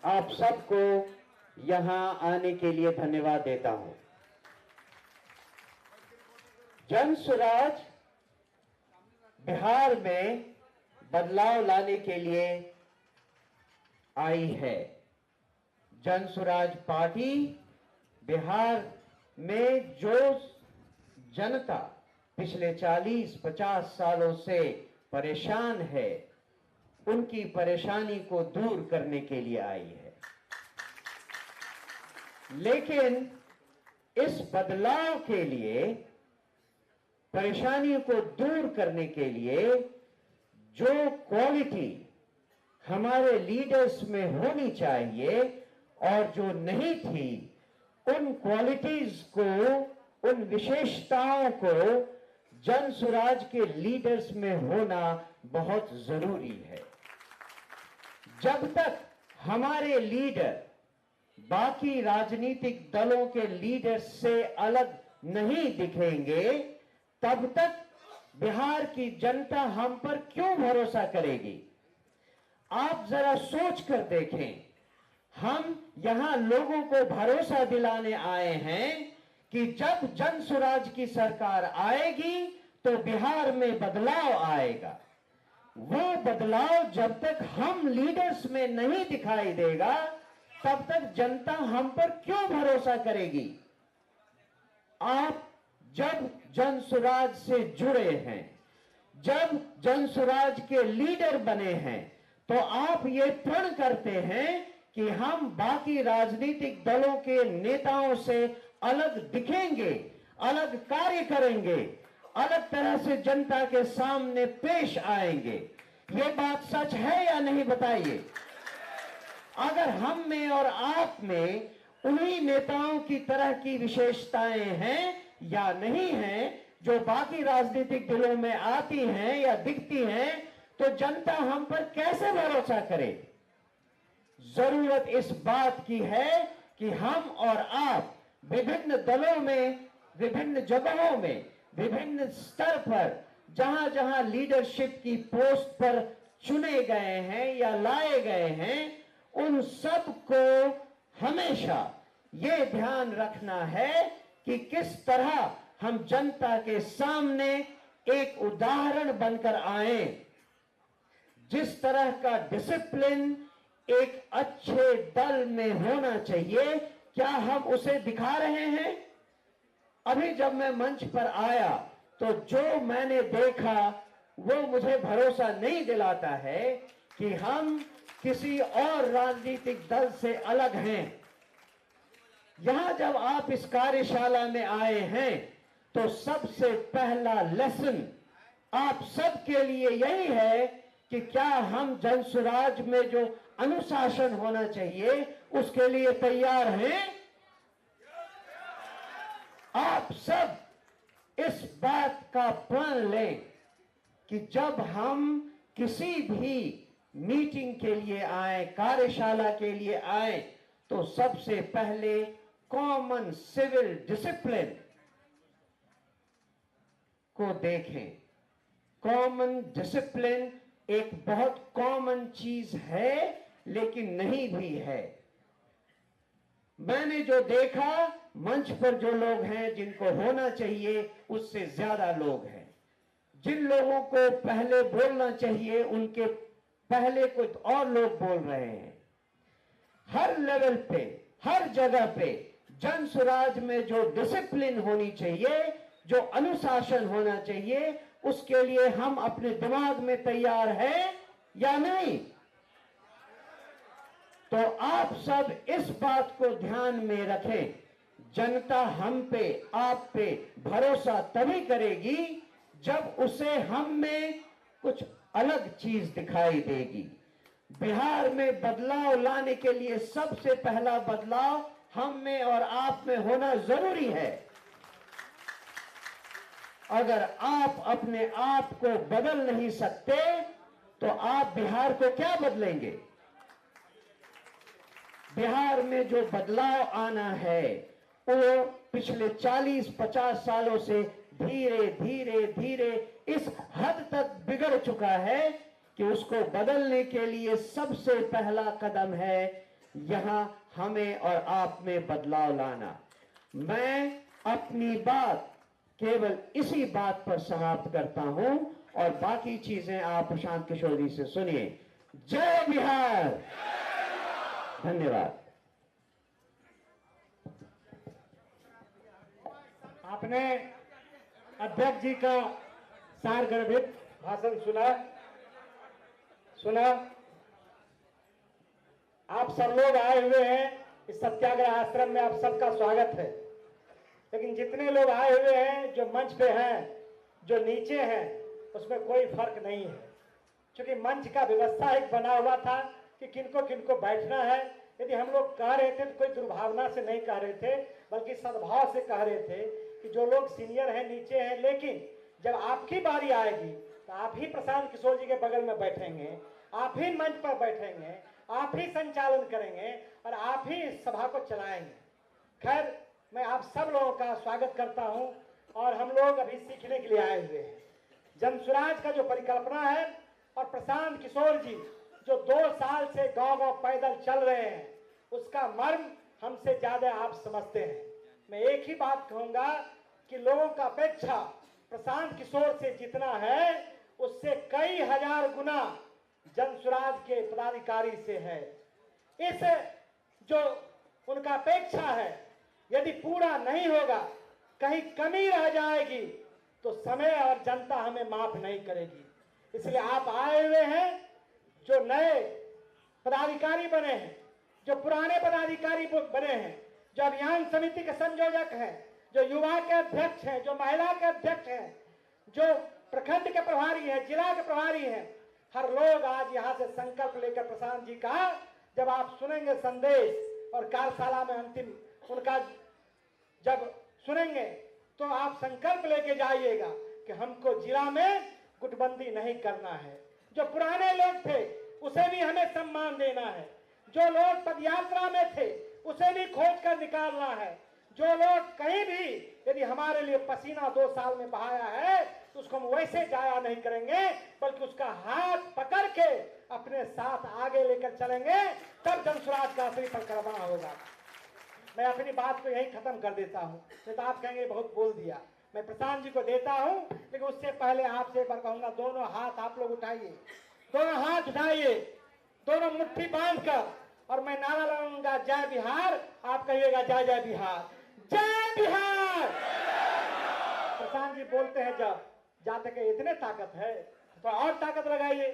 आप सबको यहां आने के लिए धन्यवाद देता हूं। जन स्वराज बिहार में बदलाव लाने के लिए आई है। जन स्वराज पार्टी बिहार में जो जनता पिछले 40-50 सालों से परेशान है, उनकी परेशानी को दूर करने के लिए आई है। लेकिन इस बदलाव के लिए, परेशानियों को दूर करने के लिए जो क्वालिटी हमारे लीडर्स में होनी चाहिए और जो नहीं थी, उन क्वालिटीज को, उन विशेषताओं को जन स्वराज के लीडर्स में होना बहुत जरूरी है। जब तक हमारे लीडर बाकी राजनीतिक दलों के लीडर्स से अलग नहीं दिखेंगे, तब तक बिहार की जनता हम पर क्यों भरोसा करेगी? आप जरा सोच कर देखें। हम यहां लोगों को भरोसा दिलाने आए हैं कि जब जन स्वराज की सरकार आएगी तो बिहार में बदलाव आएगा। वो बदलाव जब तक हम लीडर्स में नहीं दिखाई देगा, तब तक जनता हम पर क्यों भरोसा करेगी? आप जब जन स्वराज से जुड़े हैं, जब जन स्वराज के लीडर बने हैं, तो आप ये प्रण करते हैं कि हम बाकी राजनीतिक दलों के नेताओं से अलग दिखेंगे, अलग कार्य करेंगे, अलग तरह से जनता के सामने पेश आएंगे। ये बात सच है या नहीं, बताइए। अगर हम में और आप में उन्हीं नेताओं की तरह की विशेषताएं हैं या नहीं हैं जो बाकी राजनीतिक दलों में आती हैं या दिखती हैं, तो जनता हम पर कैसे भरोसा करे? जरूरत इस बात की है कि हम और आप विभिन्न दलों में, विभिन्न जगहों में, विभिन्न स्तर पर जहां जहां लीडरशिप की पोस्ट पर चुने गए हैं या लाए गए हैं, उन सब को हमेशा ये ध्यान रखना है कि किस तरह हम जनता के सामने एक उदाहरण बनकर आए। जिस तरह का डिसिप्लिन एक अच्छे दल में होना चाहिए, क्या हम उसे दिखा रहे हैं? अभी जब मैं मंच पर आया तो जो मैंने देखा वो मुझे भरोसा नहीं दिलाता है कि हम किसी और राजनीतिक दल से अलग हैं। यहां जब आप इस कार्यशाला में आए हैं तो सबसे पहला लेसन आप सबके लिए यही है कि क्या हम जन स्वराज में जो अनुशासन होना चाहिए उसके लिए तैयार हैं? आप सब इस बात का प्रण लें कि जब हम किसी भी मीटिंग के लिए आए, कार्यशाला के लिए आए, तो सबसे पहले कॉमन सिविल डिसिप्लिन को देखें। कॉमन डिसिप्लिन एक बहुत कॉमन चीज है, लेकिन नहीं भी है। मैंने जो देखा, मंच पर जो लोग हैं जिनको होना चाहिए उससे ज्यादा लोग हैं। जिन लोगों को पहले बोलना चाहिए उनके पहले कुछ और लोग बोल रहे हैं। हर लेवल पे, हर जगह पे जन स्वराज में जो डिसिप्लिन होनी चाहिए, जो अनुशासन होना चाहिए, उसके लिए हम अपने दिमाग में तैयार हैं या नहीं? तो आप सब इस बात को ध्यान में रखें। जनता हम पे, आप पे भरोसा तभी करेगी जब उसे हम में कुछ अलग चीज दिखाई देगी। बिहार में बदलाव लाने के लिए सबसे पहला बदलाव हम में और आप में होना जरूरी है। अगर आप अपने आप को बदल नहीं सकते तो आप बिहार को क्या बदलेंगे? बिहार में जो बदलाव आना है वो पिछले 40-50 सालों से धीरे धीरे धीरे इस हद तक बिगड़ चुका है कि उसको बदलने के लिए सबसे पहला कदम है यहां हमें और आप में बदलाव लाना। मैं अपनी बात केवल इसी बात पर समाप्त करता हूं और बाकी चीजें आप प्रशांत किशोर जी से सुनिए। जय बिहार। धन्यवाद। आपने अध्यक्ष जी का सारगर्भित भाषण सुना। आप सब लोग आए हुए हैं इस सत्याग्रह आश्रम में, आप सबका स्वागत है। लेकिन जितने लोग आए हुए हैं, जो मंच पे हैं, जो नीचे हैं, उसमें कोई फर्क नहीं है। क्योंकि मंच का व्यवस्था एक बना हुआ था कि किनको किनको बैठना है। यदि हम लोग कह रहे थे तो कोई दुर्भावना से नहीं कह रहे थे, बल्कि सद्भाव से कह रहे थे कि जो लोग सीनियर हैं नीचे हैं, लेकिन जब आपकी बारी आएगी तो आप ही प्रशांत किशोर जी के बगल में बैठेंगे, आप ही मंच पर बैठेंगे, आप ही संचालन करेंगे और आप ही इस सभा को चलाएंगे। खैर, मैं आप सब लोगों का स्वागत करता हूं और हम लोग अभी सीखने के लिए आए हुए हैं। जनसुराज का जो परिकल्पना है और प्रशांत किशोर जी जो 2 साल से गांव-गांव पैदल चल रहे हैं, उसका मर्म हमसे ज्यादा आप समझते हैं। मैं एक ही बात कहूंगा कि लोगों का अपेक्षा प्रशांत किशोर से जितना है, उससे कई हजार गुना जनसुराज के पदाधिकारी से है। इस जो उनका अपेक्षा है, यदि पूरा नहीं होगा, कहीं कमी रह जाएगी, तो समय और जनता हमें माफ नहीं करेगी। इसलिए आप आए हुए हैं, जो नए पदाधिकारी बने हैं, जो पुराने पदाधिकारी बने हैं, जो अभियान समिति के संयोजक हैं, जो युवा के अध्यक्ष हैं, जो महिला के अध्यक्ष हैं, जो प्रखंड के प्रभारी हैं, जिला के प्रभारी हैं, हर लोग आज यहाँ से संकल्प लेकर प्रशांत जी का जब आप सुनेंगे संदेश और कार्यशाला में अंतिम उनका जब सुनेंगे, तो आप संकल्प लेके जाइएगा कि हमको जिला में गुटबंदी नहीं करना है। जो पुराने लोग थे उसे भी हमें सम्मान देना है, जो लोग पदयात्रा में थे उसे भी खोज कर निकालना है, जो लोग कहीं भी यदि हमारे लिए पसीना 2 साल में बहाया है तो उसको हम वैसे जाया नहीं करेंगे, बल्कि उसका हाथ पकड़ के अपने साथ आगे लेकर चलेंगे, तब जनसुराज का असली परिक्रमा होगा। मैं अपनी बात को यही खत्म कर देता हूँ, नहीं तो आप कहेंगे बहुत बोल दिया। मैं प्रशांत जी को देता हूँ, लेकिन उससे पहले आपसे एक बार कहूंगा, दोनों हाथ आप लोग उठाइए, दोनों हाथ उठाइए, दोनों मुट्ठी बांधकर, और मैं नारा लगाऊंगा जय बिहार, आप कहिएगा जय जय बिहार, जय बिहार। प्रशांत जी बोलते हैं जब जाते के इतने ताकत है तो और ताकत लगाइए।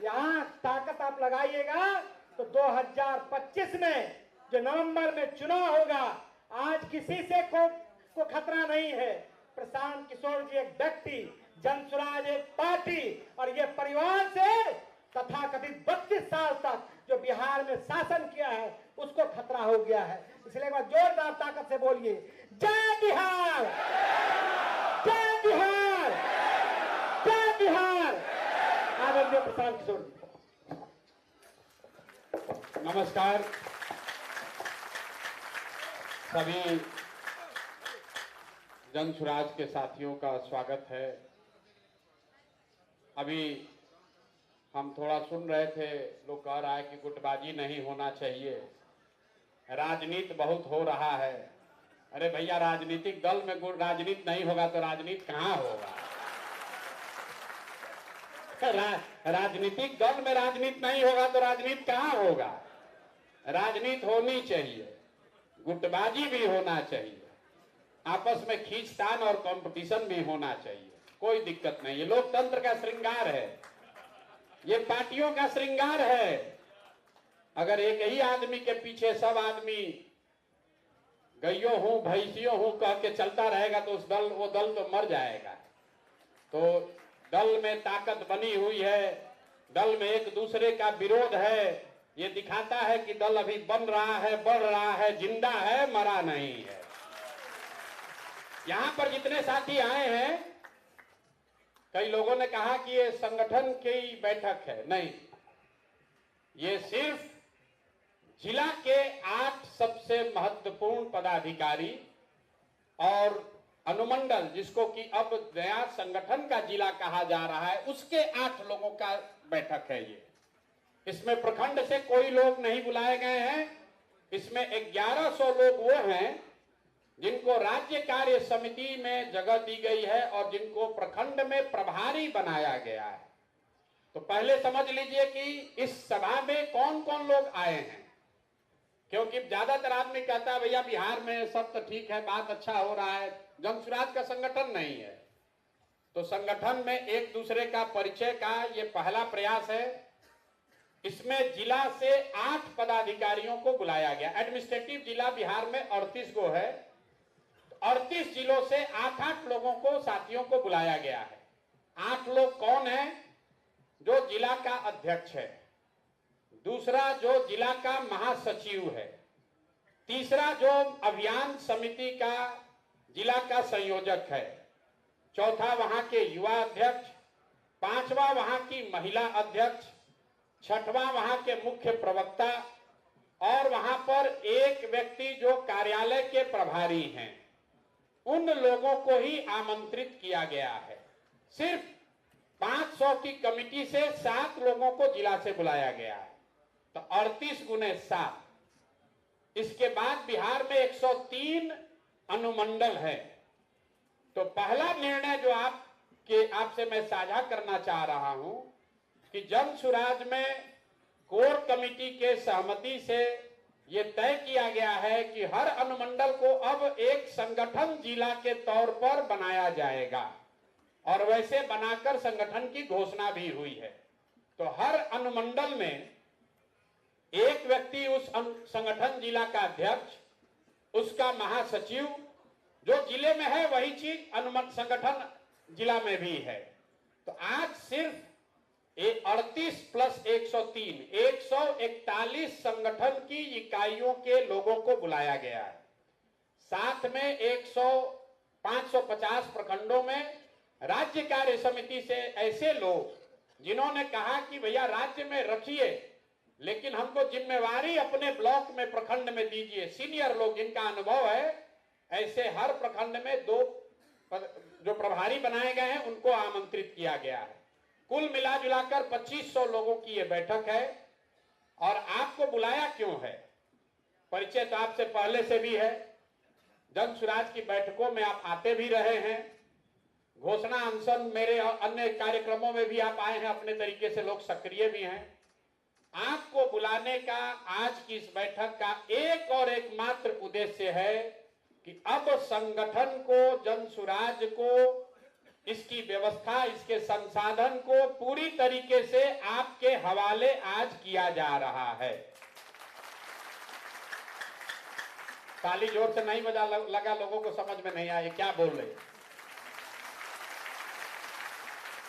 यहाँ ताकत आप लगाइएगा तो 2025 में जो नवंबर में चुनाव होगा, आज किसी से को खतरा नहीं है। प्रशांत किशोर जी एक व्यक्ति, जनसुराज एक पार्टी और ये परिवार से तथाकथित 32 साल तक जो बिहार में शासन किया है उसको खतरा हो गया है। इसलिए एक बार जोरदार ताकत से बोलिए जय बिहार, जय बिहार, जय बिहार। आदरणीय प्रशांत किशोर। नमस्कार सभी जनसुराज के साथियों का स्वागत है। अभी हम थोड़ा सुन रहे थे, लोग कह रहा है कि गुटबाजी नहीं होना चाहिए, राजनीति बहुत हो रहा है। अरे भैया, राजनीतिक दल में राजनीति नहीं होगा तो राजनीति कहाँ होगा? राजनीतिक दल में राजनीति नहीं होगा तो राजनीति कहाँ होगा? राजनीति होनी चाहिए, गुटबाजी भी होना चाहिए, आपस में खींचतान और कंपटीशन भी होना चाहिए, कोई दिक्कत नहीं। ये लोकतंत्र का श्रृंगार है, ये पार्टियों का श्रृंगार है। अगर एक ही आदमी के पीछे सब आदमी गइयों हूं भैंसियों हूं कह के चलता रहेगा तो वो दल तो मर जाएगा। तो दल में ताकत बनी हुई है, दल में एक दूसरे का विरोध है, ये दिखाता है कि दल अभी बन रहा है, बढ़ रहा है, जिंदा है, मरा नहीं है। यहां पर जितने साथी आए हैं, कई लोगों ने कहा कि ये संगठन की बैठक है, नहीं, ये सिर्फ जिला के 8 सबसे महत्वपूर्ण पदाधिकारी और अनुमंडल, जिसको कि अब नया संगठन का जिला कहा जा रहा है, उसके 8 लोगों का बैठक है ये। इसमें प्रखंड से कोई लोग नहीं बुलाए गए हैं, इसमें 1100 लोग वो हैं जिनको राज्य कार्य समिति में जगह दी गई है और जिनको प्रखंड में प्रभारी बनाया गया है। तो पहले समझ लीजिए कि इस सभा में कौन कौन लोग आए हैं, क्योंकि ज्यादातर आदमी कहता है भैया बिहार में सब तो ठीक है, बात अच्छा हो रहा है, जन स्वराज का संगठन नहीं है। तो संगठन में एक दूसरे का परिचय का ये पहला प्रयास है। इसमें जिला से 8 पदाधिकारियों को बुलाया गया। एडमिनिस्ट्रेटिव जिला बिहार में 38 को है, 38 जिलों से 8-8 लोगों को, साथियों को बुलाया गया है। 8 लोग कौन है? जो जिला का अध्यक्ष है, दूसरा जो जिला का महासचिव है, तीसरा जो अभियान समिति का जिला का संयोजक है, चौथा वहां के युवा अध्यक्ष, पांचवा वहां की महिला अध्यक्ष, छठवां वहां के मुख्य प्रवक्ता और वहां पर एक व्यक्ति जो कार्यालय के प्रभारी हैं। उन लोगों को ही आमंत्रित किया गया है। सिर्फ 500 की कमिटी से 7 लोगों को जिला से बुलाया गया है। तो 38 गुने 7। इसके बाद बिहार में 103 अनुमंडल है। तो पहला निर्णय जो आपसे मैं साझा करना चाह रहा हूं कि जन सुराज में कोर कमिटी के सहमति से ये तय किया गया है कि हर अनुमंडल को अब एक संगठन जिला के तौर पर बनाया जाएगा और वैसे बनाकर संगठन की घोषणा भी हुई है। तो हर अनुमंडल में एक व्यक्ति उस संगठन जिला का अध्यक्ष, उसका महासचिव, जो जिले में है वही चीज संगठन जिला में भी है। तो आज सिर्फ 38 प्लस 103 141 संगठन की इकाइयों के लोगों को बुलाया गया है। साथ में 550 प्रखंडों में राज्य कार्य समिति से ऐसे लोग जिन्होंने कहा कि भैया राज्य में रखिए लेकिन हमको जिम्मेवारी अपने ब्लॉक में, प्रखंड में दीजिए। सीनियर लोग जिनका अनुभव है, ऐसे हर प्रखंड में 2 जो प्रभारी बनाए गए हैं उनको आमंत्रित किया गया है। कुल मिला जुलाकर 2500 लोगों की यह बैठक है। और आपको बुलाया क्यों है? परिचय तो आपसे पहले से भी है। जन सुराज की बैठकों में आप आते भी रहे हैं, घोषणा अनशन मेरे और अन्य कार्यक्रमों में भी आप आए हैं, अपने तरीके से लोग सक्रिय भी हैं। आपको बुलाने का आज की इस बैठक का एक और एकमात्र उद्देश्य है कि अब संगठन को, जन सुराज को, इसकी व्यवस्था, इसके संसाधन को पूरी तरीके से आपके हवाले आज किया जा रहा है। ताली जोर से नहीं बजा लगा, लोगों को समझ में नहीं आया क्या बोल रहे।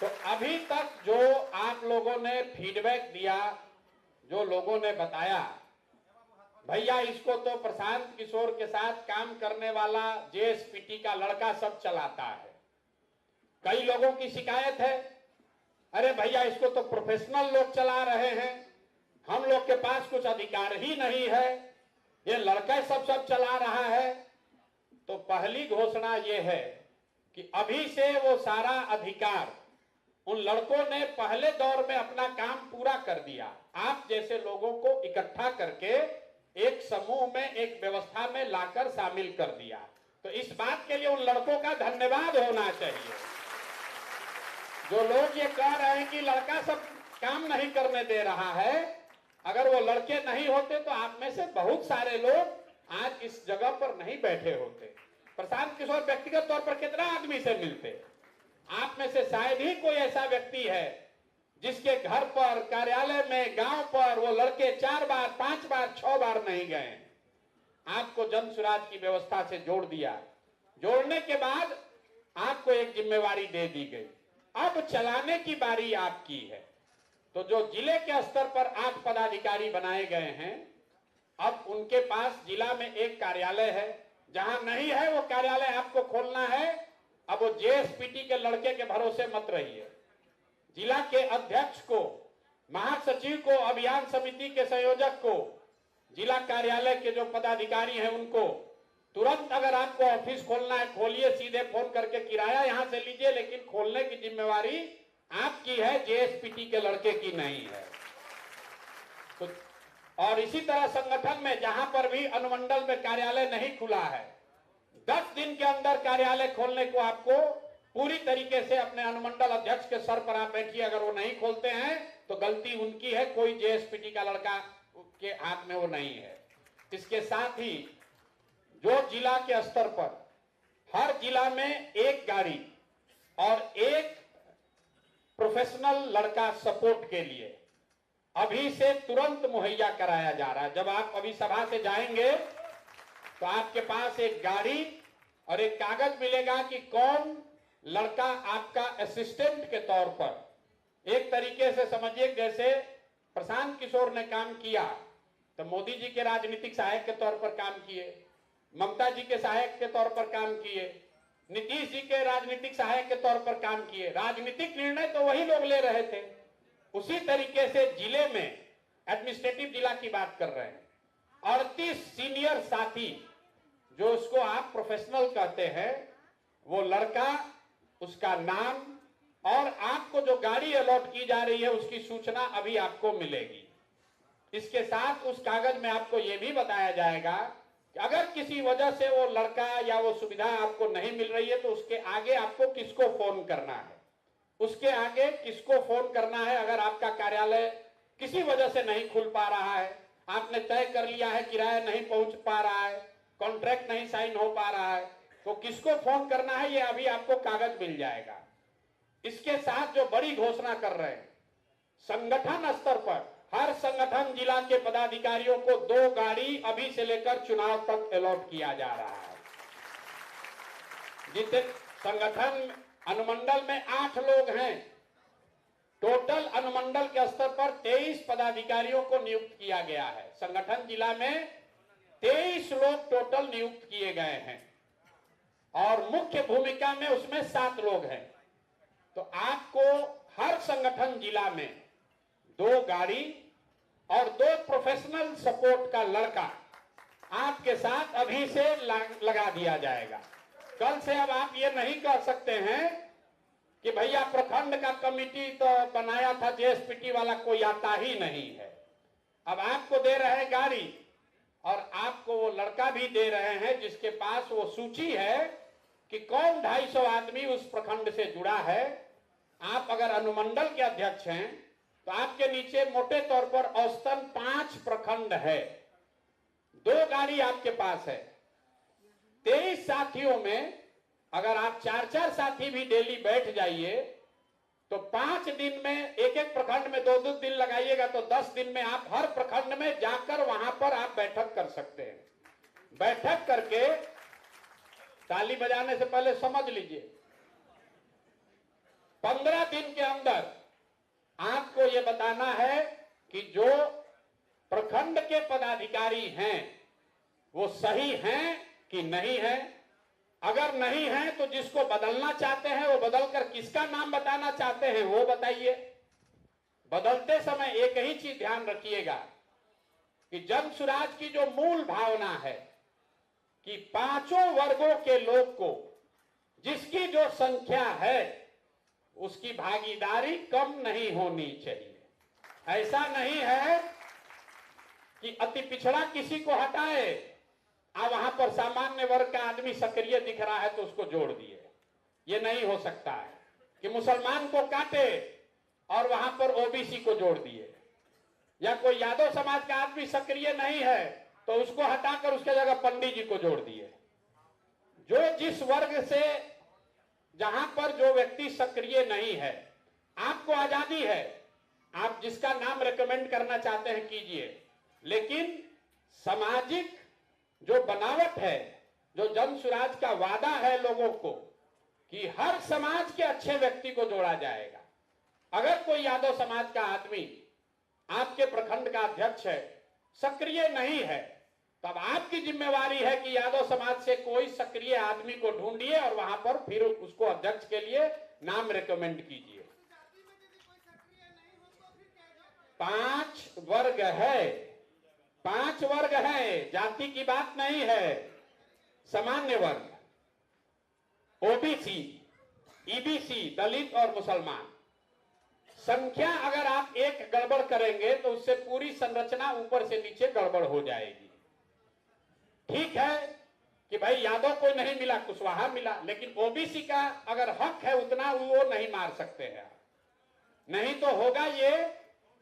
तो अभी तक जो आप लोगों ने फीडबैक दिया, जो लोगों ने बताया, भैया इसको तो प्रशांत किशोर के साथ काम करने वाला जेएसपीटी का लड़का सब चलाता है। कई लोगों की शिकायत है, अरे भैया इसको तो प्रोफेशनल लोग चला रहे हैं, हम लोग के पास कुछ अधिकार ही नहीं है, ये लड़का सब चला रहा है। तो पहली घोषणा ये है कि अभी से वो सारा अधिकार उन लड़कों ने पहले दौर में अपना काम पूरा कर दिया। आप जैसे लोगों को इकट्ठा करके एक समूह में, एक व्यवस्था में लाकर शामिल कर दिया। तो इस बात के लिए उन लड़कों का धन्यवाद होना चाहिए। जो लोग ये कह रहे हैं कि लड़का सब काम नहीं करने दे रहा है, अगर वो लड़के नहीं होते तो आप में से बहुत सारे लोग आज इस जगह पर नहीं बैठे होते। प्रशांत किशोर व्यक्तिगत तौर पर कितना आदमी से मिलते, आप में से शायद ही कोई ऐसा व्यक्ति है जिसके घर पर, कार्यालय में, गांव पर वो लड़के 4 बार, 5 बार, 6 बार नहीं गए। आपको जन सुराज की व्यवस्था से जोड़ दिया। जोड़ने के बाद आपको एक जिम्मेवारी दे दी गई, अब चलाने की बारी आपकी है। तो जो जिले के स्तर पर 8 पदाधिकारी बनाए गए हैं, अब उनके पास जिला में एक कार्यालय है। जहां नहीं है वो कार्यालय आपको खोलना है। अब वो जेएसपीटी के लड़के के भरोसे मत रहिए। जिला के अध्यक्ष को, महासचिव को, अभियान समिति के संयोजक को, जिला कार्यालय के जो पदाधिकारी हैं उनको तुरंत अगर आपको ऑफिस खोलना है खोलिए, सीधे फोन करके किराया यहां से लीजिए, लेकिन खोलने की जिम्मेवारी आपकी है, जेएसपीटी के लड़के की नहीं है। तो और इसी तरह संगठन में जहां पर भी अभी अनुमंडल में कार्यालय नहीं खुला है, 10 दिन के अंदर कार्यालय खोलने को आपको पूरी तरीके से अपने अनुमंडल अध्यक्ष के सर पर आप बैठिए। अगर वो नहीं खोलते हैं तो गलती उनकी है, कोई जेएसपीटी का लड़का के हाथ में वो नहीं है। इसके साथ ही जो जिला के स्तर पर हर जिला में एक गाड़ी और एक प्रोफेशनल लड़का सपोर्ट के लिए अभी से तुरंत मुहैया कराया जा रहा है। जब आप अभी सभा से जाएंगे तो आपके पास एक गाड़ी और एक कागज मिलेगा कि कौन लड़का आपका असिस्टेंट के तौर पर, एक तरीके से समझिए जैसे प्रशांत किशोर ने काम किया तो मोदी जी के राजनीतिक सहायक के तौर पर काम किए, ममता जी के सहायक के तौर पर काम किए, नीतीश जी के राजनीतिक सहायक के तौर पर काम किए। राजनीतिक निर्णय तो वही लोग ले रहे थे। उसी तरीके से जिले में एडमिनिस्ट्रेटिव जिला की बात कर रहे हैं, 38 सीनियर साथी जो उसको आप प्रोफेशनल कहते हैं, वो लड़का, उसका नाम और आपको जो गाड़ी अलॉट की जा रही है उसकी सूचना अभी आपको मिलेगी। इसके साथ उस कागज में आपको यह भी बताया जाएगा कि अगर किसी वजह से वो लड़का या वो सुविधा आपको नहीं मिल रही है तो उसके आगे आपको किसको फोन करना है, उसके आगे किसको फोन करना है। अगर आपका कार्यालय किसी वजह से नहीं खुल पा रहा है, आपने तय कर लिया है, किराया नहीं पहुंच पा रहा है, कॉन्ट्रैक्ट नहीं साइन हो पा रहा है, तो किसको फोन करना है ये अभी आपको कागज मिल जाएगा। इसके साथ जो बड़ी घोषणा कर रहे हैं, संगठन स्तर पर हर संगठन जिला के पदाधिकारियों को 2 गाड़ी अभी से लेकर चुनाव तक अलॉट किया जा रहा है। जितने संगठन अनुमंडल में 8 लोग हैं, टोटल अनुमंडल के स्तर पर 23 पदाधिकारियों को नियुक्त किया गया है। संगठन जिला में 23 लोग टोटल नियुक्त किए गए हैं और मुख्य भूमिका में उसमें 7 लोग हैं। तो आपको हर संगठन जिला में 2 गाड़ी और 2 प्रोफेशनल सपोर्ट का लड़का आपके साथ अभी से लगा दिया जाएगा। कल से अब आप ये नहीं कह सकते हैं कि भैया प्रखंड का कमेटी तो बनाया था, जेएसपीटी वाला कोई आता ही नहीं है। अब आपको दे रहे हैं गाड़ी और आपको वो लड़का भी दे रहे हैं जिसके पास वो सूची है कि कौन 250 आदमी उस प्रखंड से जुड़ा है। आप अगर अनुमंडल के अध्यक्ष हैं तो आपके नीचे मोटे तौर पर औसतन 5 प्रखंड है, 2 गाड़ी आपके पास है। 23 साथियों में अगर आप 4-4 साथी भी डेली बैठ जाइए तो 5 दिन में एक प्रखंड में 2-2 दिन लगाइएगा तो 10 दिन में आप हर प्रखंड में जाकर वहां पर आप बैठक कर सकते हैं। बैठक करके ताली बजाने से पहले समझ लीजिए 15 दिन के अंदर आपको यह बताना है कि जो प्रखंड के पदाधिकारी हैं वो सही हैं कि नहीं है। अगर नहीं है तो जिसको बदलना चाहते हैं वो बदलकर किसका नाम बताना चाहते हैं वो बताइए। बदलते समय एक ही चीज ध्यान रखिएगा कि जन सुराज की जो मूल भावना है कि 5 वर्गों के लोग को जिसकी जो संख्या है उसकी भागीदारी कम नहीं होनी चाहिए। ऐसा नहीं है कि अति पिछड़ा किसी को हटाए, वहां पर सामान्य वर्ग का आदमी सक्रिय दिख रहा है तो उसको जोड़ दिए। ये नहीं हो सकता है कि मुसलमान को काटे और वहां पर ओबीसी को जोड़ दिए, या कोई यादव समाज का आदमी सक्रिय नहीं है तो उसको हटाकर उसके जगह पंडित जी को जोड़ दिए। जो जिस वर्ग से जहां पर जो व्यक्ति सक्रिय नहीं है, आपको आजादी है, आप जिसका नाम रेकमेंड करना चाहते हैं कीजिए, लेकिन सामाजिक जो बनावट है, जो जन सुराज का वादा है लोगों को कि हर समाज के अच्छे व्यक्ति को जोड़ा जाएगा। अगर कोई यादव समाज का आदमी आपके प्रखंड का अध्यक्ष है, सक्रिय नहीं है, तब आपकी जिम्मेवारी है कि यादव समाज से कोई सक्रिय आदमी को ढूंढिए और वहां पर फिर उसको अध्यक्ष के लिए नाम रेकमेंड कीजिए। 5 वर्ग है, 5 वर्ग है, जाति की बात नहीं है। सामान्य वर्ग, ओबीसी, ईबीसी, दलित और मुसलमान। संख्या अगर आप एक गड़बड़ करेंगे तो उससे पूरी संरचना ऊपर से नीचे गड़बड़ हो जाएगी। ठीक है कि भाई यादव को नहीं मिला, कुशवाहा मिला, लेकिन ओबीसी का अगर हक है उतना वो नहीं मार सकते हैं। नहीं तो होगा ये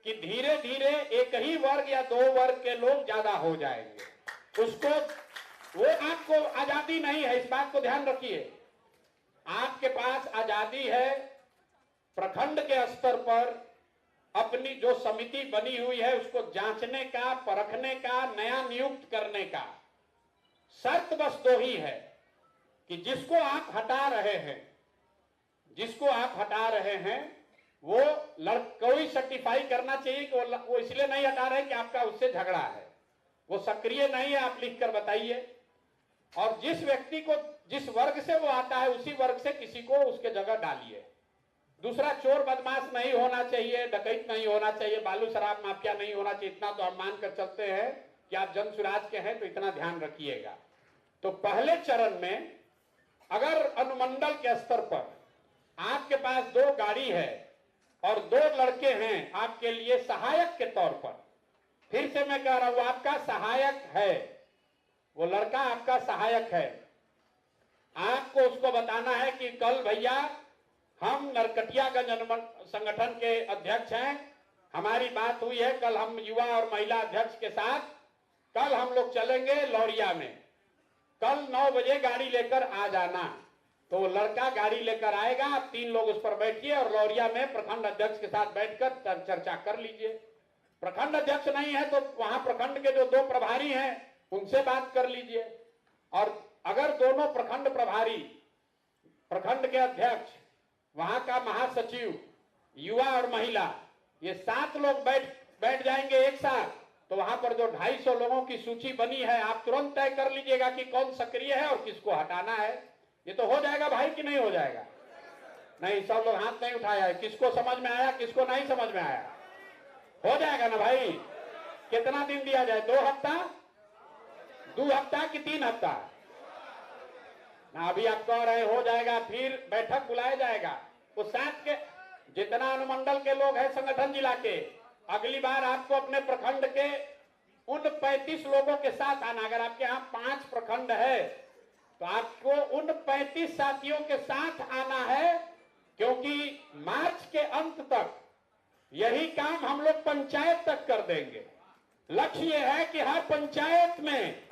कि धीरे धीरे एक ही वर्ग या दो वर्ग के लोग ज्यादा हो जाएंगे। उसको वो आपको आजादी नहीं है, इस बात को ध्यान रखिए। आपके पास आजादी है प्रखंड के स्तर पर अपनी जो समिति बनी हुई है उसको जांचने का, परखने का, नया नियुक्त करने का। शर्त बस दो ही है कि जिसको आप हटा रहे हैं वो कोई सर्टिफाई करना चाहिए कि वो इसलिए नहीं हटा रहे कि आपका उससे झगड़ा है, वो सक्रिय नहीं है, आप लिखकर बताइए। और जिस व्यक्ति को जिस वर्ग से वो आता है उसी वर्ग से किसी को उसके जगह डालिए। दूसरा, चोर बदमाश नहीं होना चाहिए, डकैत नहीं होना चाहिए, बालू शराब माफिया नहीं होना चाहिए। इतना तो हम मान कर चलते हैं कि आप जन सुराज के हैं, तो इतना ध्यान रखिएगा। तो पहले चरण में अगर अनुमंडल के स्तर पर आपके पास 2 गाड़ी है और 2 लड़के हैं आपके लिए सहायक के तौर पर, फिर से मैं कह रहा हूं आपका सहायक है, वो लड़का आपका सहायक है। आपको उसको बताना है कि कल भैया हम नरकटियागंज संगठन के अध्यक्ष हैं, हमारी बात हुई है, कल हम युवा और महिला अध्यक्ष के साथ कल हम लोग चलेंगे लौरिया में, कल 9 बजे गाड़ी लेकर आ जाना। तो वो लड़का गाड़ी लेकर आएगा, आप 3 लोग उस पर बैठिए और लौरिया में प्रखंड अध्यक्ष के साथ बैठकर चर्चा कर लीजिए। प्रखंड अध्यक्ष नहीं है तो वहां प्रखंड के जो 2 प्रभारी हैं उनसे बात कर लीजिए। और अगर दोनों प्रखंड प्रभारी, प्रखंड के अध्यक्ष, वहां का महासचिव, युवा और महिला, ये 7 लोग बैठ जाएंगे एक साथ, तो वहां पर जो 250 लोगों की सूची बनी है आप तुरंत तय कर लीजिएगा कि कौन सक्रिय है और किसको हटाना है। ये तो हो जाएगा भाई कि नहीं हो जाएगा? नहीं, सब लोग हाथ नहीं उठाया है। किसको समझ में आया, किसको नहीं समझ में आया? हो जाएगा ना भाई? कितना दिन दिया जाए? 2 हफ्ता, 2 हफ्ता कि 3 हफ्ता? ना अभी आप कह रहे हो जाएगा, फिर बैठक बुलाया जाएगा। उस साथ के जितना अनुमंडल के लोग हैं संगठन जिला के, अगली बार आपको अपने प्रखंड के उन 35 लोगों के साथ आना। अगर आपके यहाँ 5 प्रखंड है तो आपको उन 35 साथियों के साथ आना है, क्योंकि मार्च के अंत तक यही काम हम लोग पंचायत तक कर देंगे। लक्ष्य यह है कि हर पंचायत में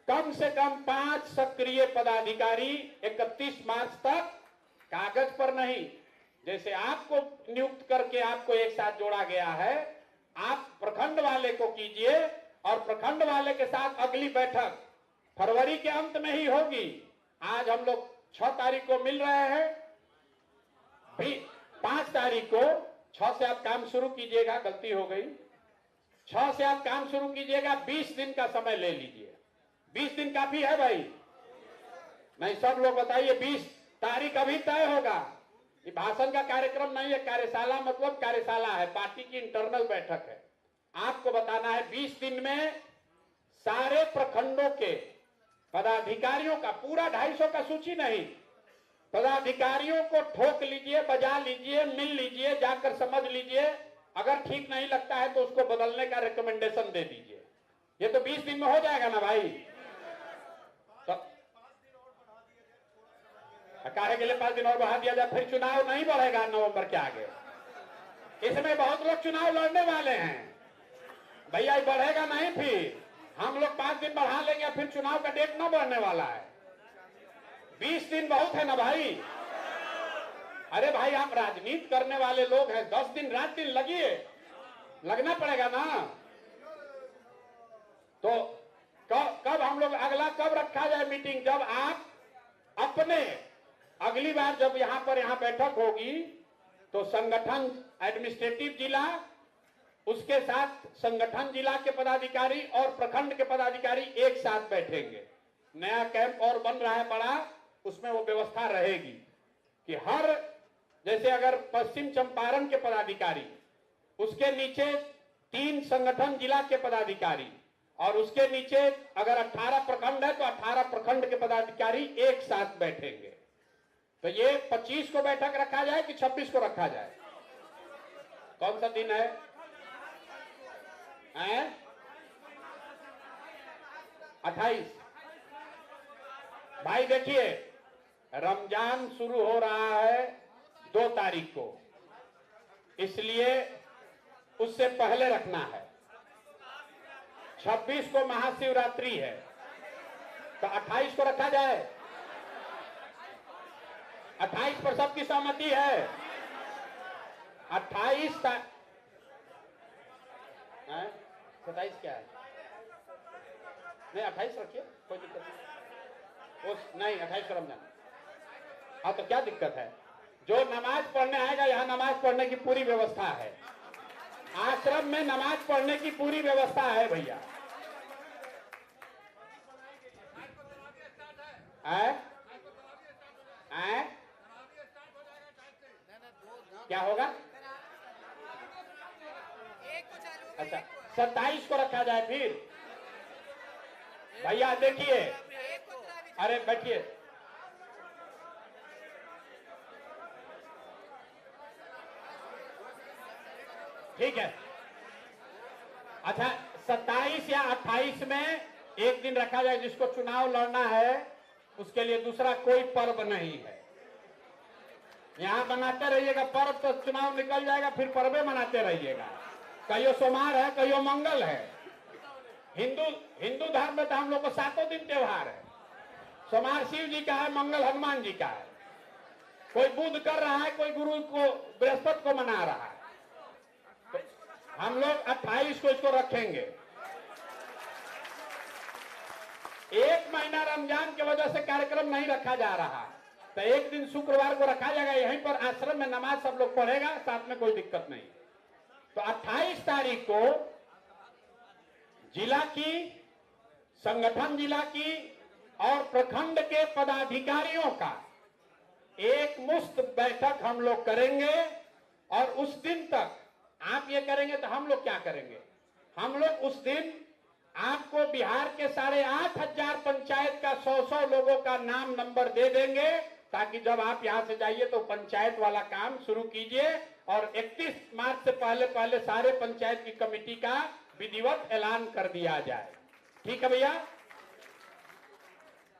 कम से कम 5 सक्रिय पदाधिकारी 31 मार्च तक, कागज पर नहीं, जैसे आपको नियुक्त करके आपको एक साथ जोड़ा गया है, आप प्रखंड वाले को कीजिए और प्रखंड वाले के साथ अगली बैठक फरवरी के अंत में ही होगी। आज हम लोग 6 तारीख को मिल रहे हैं, 5 तारीख को 6 से आप काम शुरू कीजिएगा, गलती हो गई, 6 से आप काम शुरू कीजिएगा, 20 दिन का समय ले लीजिए। 20 दिन काफी है भाई? नहीं, सब लोग बताइए। 20 तारीख अभी तय होगा। ये भाषण का कार्यक्रम नहीं है, कार्यशाला मतलब कार्यशाला है, पार्टी की इंटरनल बैठक है। आपको बताना है 20 दिन में सारे प्रखंडों के पदाधिकारियों का, पूरा 250 का सूची नहीं, पदाधिकारियों को ठोक लीजिए, बजा लीजिए, मिल लीजिए, जाकर समझ लीजिए। अगर ठीक नहीं लगता है तो उसको बदलने का रिकमेंडेशन दे दीजिए। ये तो 20 दिन में हो जाएगा ना भाई? काहे के लिए 5 दिन और बढ़ा दिया जाए? फिर चुनाव नहीं बढ़ेगा नवंबर के आगे। इसमें बहुत लोग चुनाव लड़ने वाले हैं भैया, बढ़ेगा नहीं। फिर हम लोग 5 दिन बढ़ा लेंगे, फिर चुनाव का डेट ना बढ़ने वाला है। 20 दिन बहुत है ना भाई? अरे भाई, आप राजनीति करने वाले लोग हैं, 10 दिन रात दिन लगिए, लगना पड़ेगा ना। तो कब हम लोग अगला कब रखा जाए मीटिंग? जब आप अपने अगली बार जब यहाँ बैठक होगी तो संगठन एडमिनिस्ट्रेटिव जिला, उसके साथ संगठन जिला के पदाधिकारी और प्रखंड के पदाधिकारी एक साथ बैठेंगे। नया कैंप और बन रहा है बड़ा, उसमें वो व्यवस्था रहेगी कि हर, जैसे अगर पश्चिम चंपारण के पदाधिकारी, उसके नीचे 3 संगठन जिला के पदाधिकारी, और उसके नीचे अगर 18 प्रखंड है तो 18 प्रखंड के पदाधिकारी एक साथ बैठेंगे। तो ये 25 को बैठक रखा जाए कि 26 को रखा जाए? कौन सा दिन है? 28 भाई देखिए, रमजान शुरू हो रहा है 2 तारीख को, इसलिए उससे पहले रखना है। 26 को महाशिवरात्रि है, तो 28 को रखा जाए। 28 पर सबकी सहमति है। 27 क्या है? नहीं 28 रखिए, कोई दिक्कत नहीं। 28 को रमजान। हाँ तो क्या दिक्कत है? जो नमाज पढ़ने आएगा, यहाँ नमाज पढ़ने की पूरी व्यवस्था है। आश्रम में नमाज पढ़ने की पूरी व्यवस्था है भैया। क्या होगा? अच्छा 27 को रखा जाए फिर। भैया देखिए, अरे बैठिए, ठीक है। अच्छा 27 या 28 में एक दिन रखा जाए। जिसको चुनाव लड़ना है उसके लिए दूसरा कोई पर्व नहीं है। यहां मनाते रहिएगा पर्व, तो चुनाव निकल जाएगा, फिर पर्वे मनाते रहिएगा। कहियो सोमवार है, कहियो मंगल है। हिंदू धर्म में तो हम लोग को 7 दिन त्योहार है। सोमवार शिव जी का है, मंगल हनुमान जी का है। कोई बुध कर रहा है, कोई गुरु को बृहस्पति को मना रहा है। तो हम लोग 28 को इसको रखेंगे। 1 महीना रमजान की वजह से कार्यक्रम नहीं रखा जा रहा, तो एक दिन शुक्रवार को रखा जाएगा। यहीं पर आश्रम में नमाज सब लोग पढ़ेगा, साथ में कोई दिक्कत नहीं। तो 28 तारीख को जिला की, संगठन जिला की और प्रखंड के पदाधिकारियों का एक मुश्त बैठक हम लोग करेंगे। और उस दिन तक आप ये करेंगे तो हम लोग क्या करेंगे? हम लोग उस दिन आपको बिहार के 8,500 पंचायत का 100 लोगों का नाम नंबर दे देंगे, ताकि जब आप यहां से जाइए तो पंचायत वाला काम शुरू कीजिए। और 31 मार्च से पहले सारे पंचायत की कमेटी का विधिवत ऐलान कर दिया जाए। ठीक है भैया?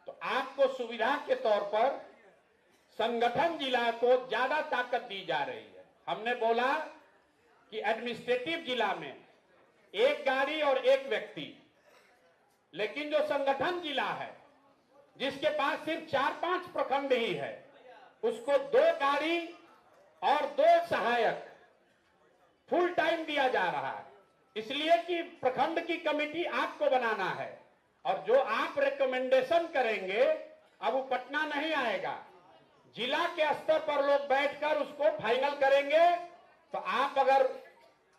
तो आपको सुविधा के तौर पर संगठन जिला को ज्यादा ताकत दी जा रही है। हमने बोला कि एडमिनिस्ट्रेटिव जिला में 1 गाड़ी और 1 व्यक्ति, लेकिन जो संगठन जिला है जिसके पास सिर्फ 4-5 प्रखंड ही है, उसको 2 गाड़ी और 2 सहायक फुल टाइम दिया जा रहा है। इसलिए कि प्रखंड की कमेटी आपको बनाना है, और जो आप रिकमेंडेशन करेंगे अब वो पटना नहीं आएगा, जिला के स्तर पर लोग बैठकर उसको फाइनल करेंगे। तो आप अगर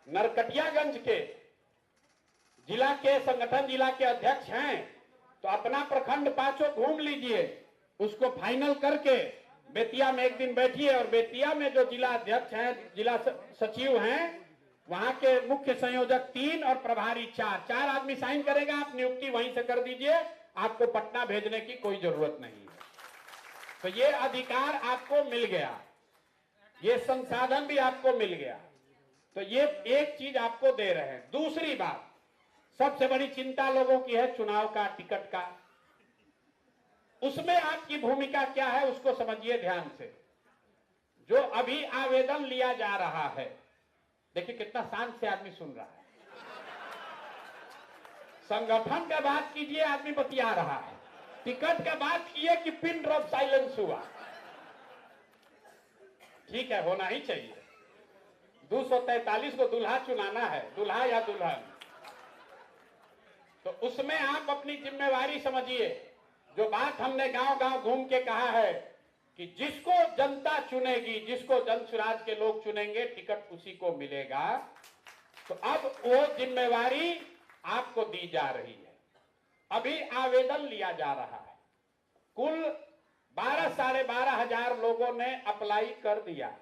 नरकटियागंज के जिला के संगठन जिला के अध्यक्ष हैं तो अपना प्रखंड 5 घूम लीजिए, उसको फाइनल करके बेतिया में एक दिन बैठिए। और बेतिया में जो जिला अध्यक्ष हैं, जिला सचिव हैं, वहां के मुख्य संयोजक 3 और प्रभारी 4 आदमी साइन करेगा। आप नियुक्ति वहीं से कर दीजिए, आपको पटना भेजने की कोई जरूरत नहीं है। तो ये अधिकार आपको मिल गया, ये संसाधन भी आपको मिल गया। तो ये एक चीज आपको दे रहे हैं। दूसरी बात, सबसे बड़ी चिंता लोगों की है चुनाव का, टिकट का। उसमें आपकी भूमिका क्या है उसको समझिए ध्यान से। जो अभी आवेदन लिया जा रहा है, देखिए कितना शांत से आदमी सुन रहा है। संगठन का बात कीजिए, आदमी बतिया रहा है। टिकट का बात किए कि पिन ड्रॉप साइलेंस हुआ। ठीक है, होना ही चाहिए। 243 को दूल्हा चुनाना है, दूल्हा या दुल्हन। तो उसमें आप अपनी जिम्मेवारी समझिए। जो बात हमने गांव-गांव घूम के कहा है कि जिसको जनता चुनेगी, जिसको जन स्वराज के लोग चुनेंगे, टिकट उसी को मिलेगा। तो अब वो जिम्मेवारी आपको दी जा रही है। अभी आवेदन लिया जा रहा है। कुल 12,500 12,000 लोगों ने अप्लाई कर दिया है।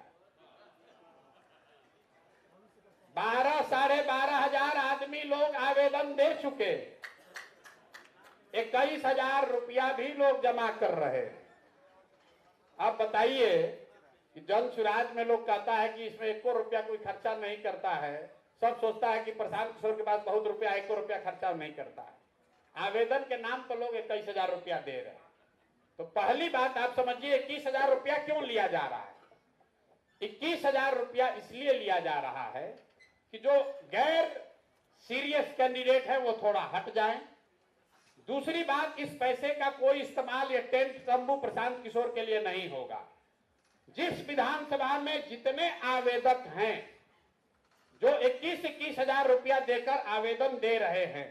12,500 12,000 आदमी लोग आवेदन दे चुके। 21,000 रुपया भी लोग जमा कर रहे हैं। आप बताइए कि जन स्वराज में लोग कहता है कि इसमें 1 रुपया कोई खर्चा नहीं करता है। सब सोचता है कि प्रशांत किशोर के पास बहुत रुपया, 1 रुपया खर्चा नहीं करता है। आवेदन के नाम पर लोग 21,000 रुपया दे रहे हैं। तो पहली बात आप समझिए 21,000 रुपया क्यों लिया जा रहा है। 21,000 रुपया इसलिए लिया जा रहा है कि जो गैर सीरियस कैंडिडेट है वो थोड़ा हट जाएं। दूसरी बात, इस पैसे का कोई इस्तेमाल ये टेंट तंबू प्रशांत किशोर के लिए नहीं होगा। जिस विधानसभा में जितने आवेदक हैं जो 21,000 रुपया देकर आवेदन दे रहे हैं,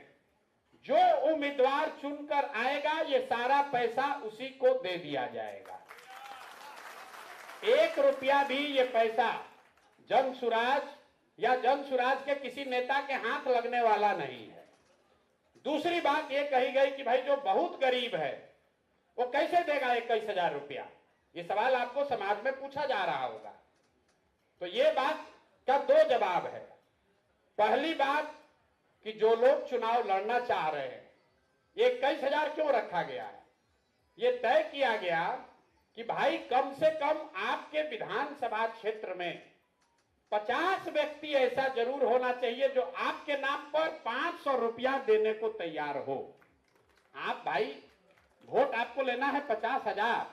जो उम्मीदवार चुनकर आएगा ये सारा पैसा उसी को दे दिया जाएगा। 1 रुपया भी ये पैसा जनसुराज या जनसुराज के किसी नेता के हाथ लगने वाला नहीं है। दूसरी बात ये कही गई कि भाई जो बहुत गरीब है वो कैसे देगा 21,000 रुपया, ये सवाल आपको समाज में पूछा जा रहा होगा। तो ये बात का 2 जवाब है। पहली बात कि जो लोग चुनाव लड़ना चाह रहे हैं, ये 21,000 क्यों रखा गया है, ये तय किया गया कि भाई कम से कम आपके विधानसभा क्षेत्र में 50 व्यक्ति ऐसा जरूर होना चाहिए जो आपके नाम पर 500 रुपया देने को तैयार हो। आप भाई वोट आपको लेना है 50,000,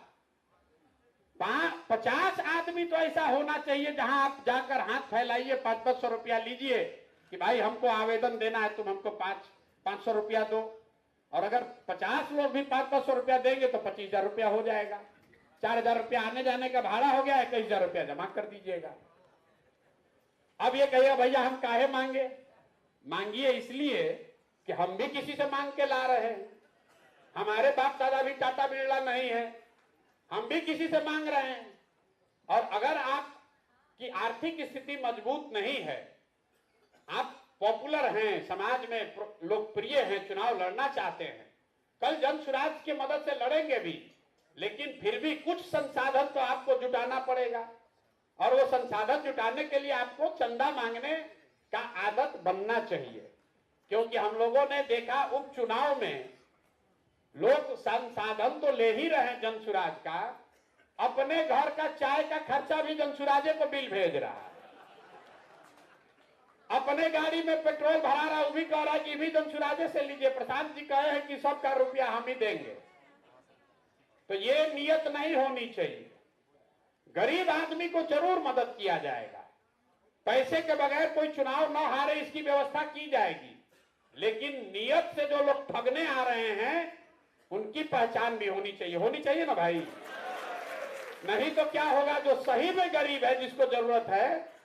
50 आदमी तो ऐसा होना चाहिए जहां आप जाकर हाथ फैलाइए, 500 रुपया लीजिए कि भाई हमको आवेदन देना है, तुम हमको 500 रुपया दो। और अगर 50 लोग भी 500 रुपया देंगे तो 25,000 रुपया हो जाएगा। 4,000 रुपया आने जाने का भाड़ा हो गया, 21,000 रुपया जमा कर दीजिएगा। अब ये कहिएगा भैया हम काहे मांगे, मांगिए इसलिए कि हम भी किसी से मांग के ला रहे हैं। हमारे बाप दादा भी टाटा बिरला नहीं है, हम भी किसी से मांग रहे हैं। और अगर आपकी आर्थिक स्थिति मजबूत नहीं है, आप पॉपुलर हैं, समाज में लोकप्रिय हैं, चुनाव लड़ना चाहते हैं, कल जनसुराज की मदद से लड़ेंगे भी, लेकिन फिर भी कुछ संसाधन तो आपको जुटाना पड़ेगा। और वो संसाधन जुटाने के लिए आपको चंदा मांगने का आदत बनना चाहिए। क्योंकि हम लोगों ने देखा उपचुनाव में लोग संसाधन तो ले ही रहे जनसुराज का, अपने घर का चाय का खर्चा भी जनसुराजे को बिल भेज रहा है, अपने गाड़ी में पेट्रोल भरा रहा, वो भी कह रहा है कि भी जनसुराजे से लीजिए, प्रशांत जी कहे हैं कि सबका रुपया हम ही देंगे। तो ये नियत नहीं होनी चाहिए। गरीब आदमी को जरूर मदद किया जाएगा, पैसे के बगैर कोई चुनाव न हारे इसकी व्यवस्था की जाएगी, लेकिन नियत से जो लोग ठगने आ रहे हैं उनकी पहचान भी होनी चाहिए ना भाई। नहीं तो क्या होगा, जो सही में गरीब है, जिसको जरूरत है,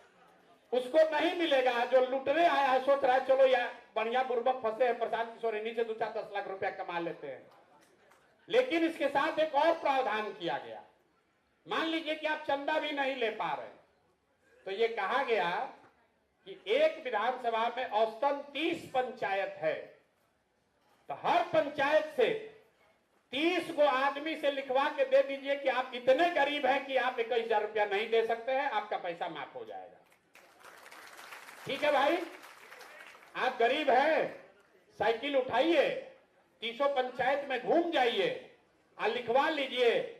उसको नहीं मिलेगा। जो लुटने आया है, सोच रहा है चलो यार बढ़िया बुर्बक फंसे हैं, प्रशांत किशोर इन्हीं से 2-4-10 लाख रुपया कमा लेते हैं। लेकिन इसके साथ एक और प्रावधान किया गया। मान लीजिए कि आप चंदा भी नहीं ले पा रहे, तो ये कहा गया कि एक विधानसभा में औसतन 30 पंचायत है, तो हर पंचायत से 30 को आदमी से लिखवा के दे दीजिए कि आप इतने गरीब हैं कि आप 21,000 रुपया नहीं दे सकते हैं, आपका पैसा माफ हो जाएगा। ठीक है भाई, आप गरीब हैं, साइकिल उठाइए, 30 पंचायत में घूम जाइए और लिखवा लीजिए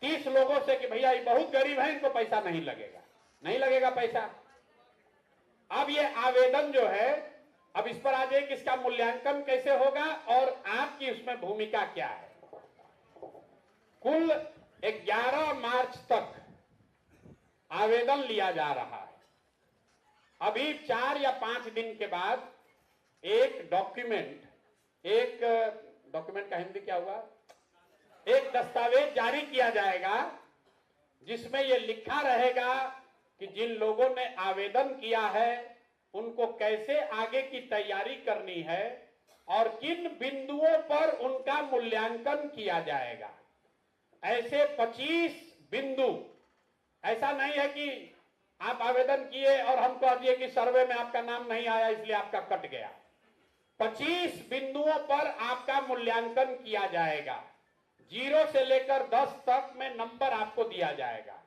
30 लोगों से कि भैया ये बहुत गरीब है, इनको पैसा नहीं लगेगा पैसा। अब ये आवेदन जो है, अब इस पर आ जाए कि इसका मूल्यांकन कैसे होगा और आपकी उसमें भूमिका क्या है। कुल 11 मार्च तक आवेदन लिया जा रहा है। अभी 4 या 5 दिन के बाद एक डॉक्यूमेंट का हिंदी क्या हुआ, एक दस्तावेज जारी किया जाएगा जिसमें यह लिखा रहेगा कि जिन लोगों ने आवेदन किया है उनको कैसे आगे की तैयारी करनी है और किन बिंदुओं पर उनका मूल्यांकन किया जाएगा। ऐसे 25 बिंदु, ऐसा नहीं है कि आप आवेदन किए और हम कह दिए कि सर्वे में आपका नाम नहीं आया इसलिए आपका कट गया। 25 बिंदुओं पर आपका मूल्यांकन किया जाएगा। 0 से लेकर 10 तक में नंबर आपको दिया जाएगा।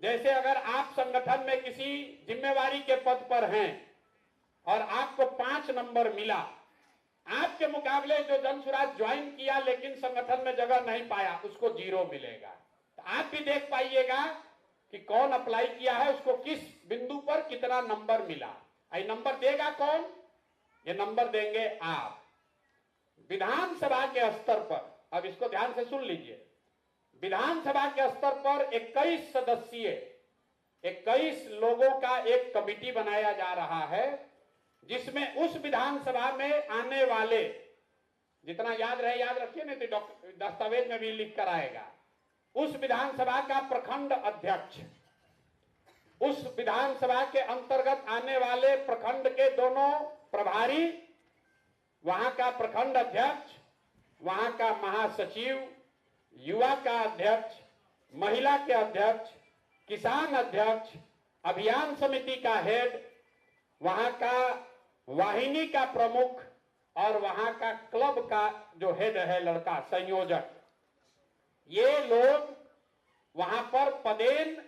जैसे अगर आप संगठन में किसी जिम्मेवारी के पद पर हैं और आपको 5 नंबर मिला, आपके मुकाबले जो जनसुराज ज्वाइन किया लेकिन संगठन में जगह नहीं पाया, उसको 0 मिलेगा। तो आप भी देख पाइएगा कि कौन अप्लाई किया है, उसको किस बिंदु पर कितना नंबर मिला। ये नंबर देगा कौन? ये नंबर देंगे आप। विधानसभा के स्तर पर अब इसको ध्यान से सुन लीजिए, विधानसभा के स्तर पर 21 सदस्यीय 21 लोगों का एक कमिटी बनाया जा रहा है, जिसमें उस विधानसभा में आने वाले, जितना याद रहे याद रखिए, नहीं तो दस्तावेज में भी लिख कर आएगा, उस विधानसभा का प्रखंड अध्यक्ष, उस विधानसभा के अंतर्गत आने वाले प्रखंड के दोनों प्रभारी, वहां का प्रखंड अध्यक्ष, वहां का महासचिव, युवा का अध्यक्ष, महिला के अध्यक्ष, किसान अध्यक्ष, अभियान समिति का हेड, वहां का वाहिनी का प्रमुख और वहां का क्लब का जो हेड है लड़का संयोजक, ये लोग वहां पर पदेन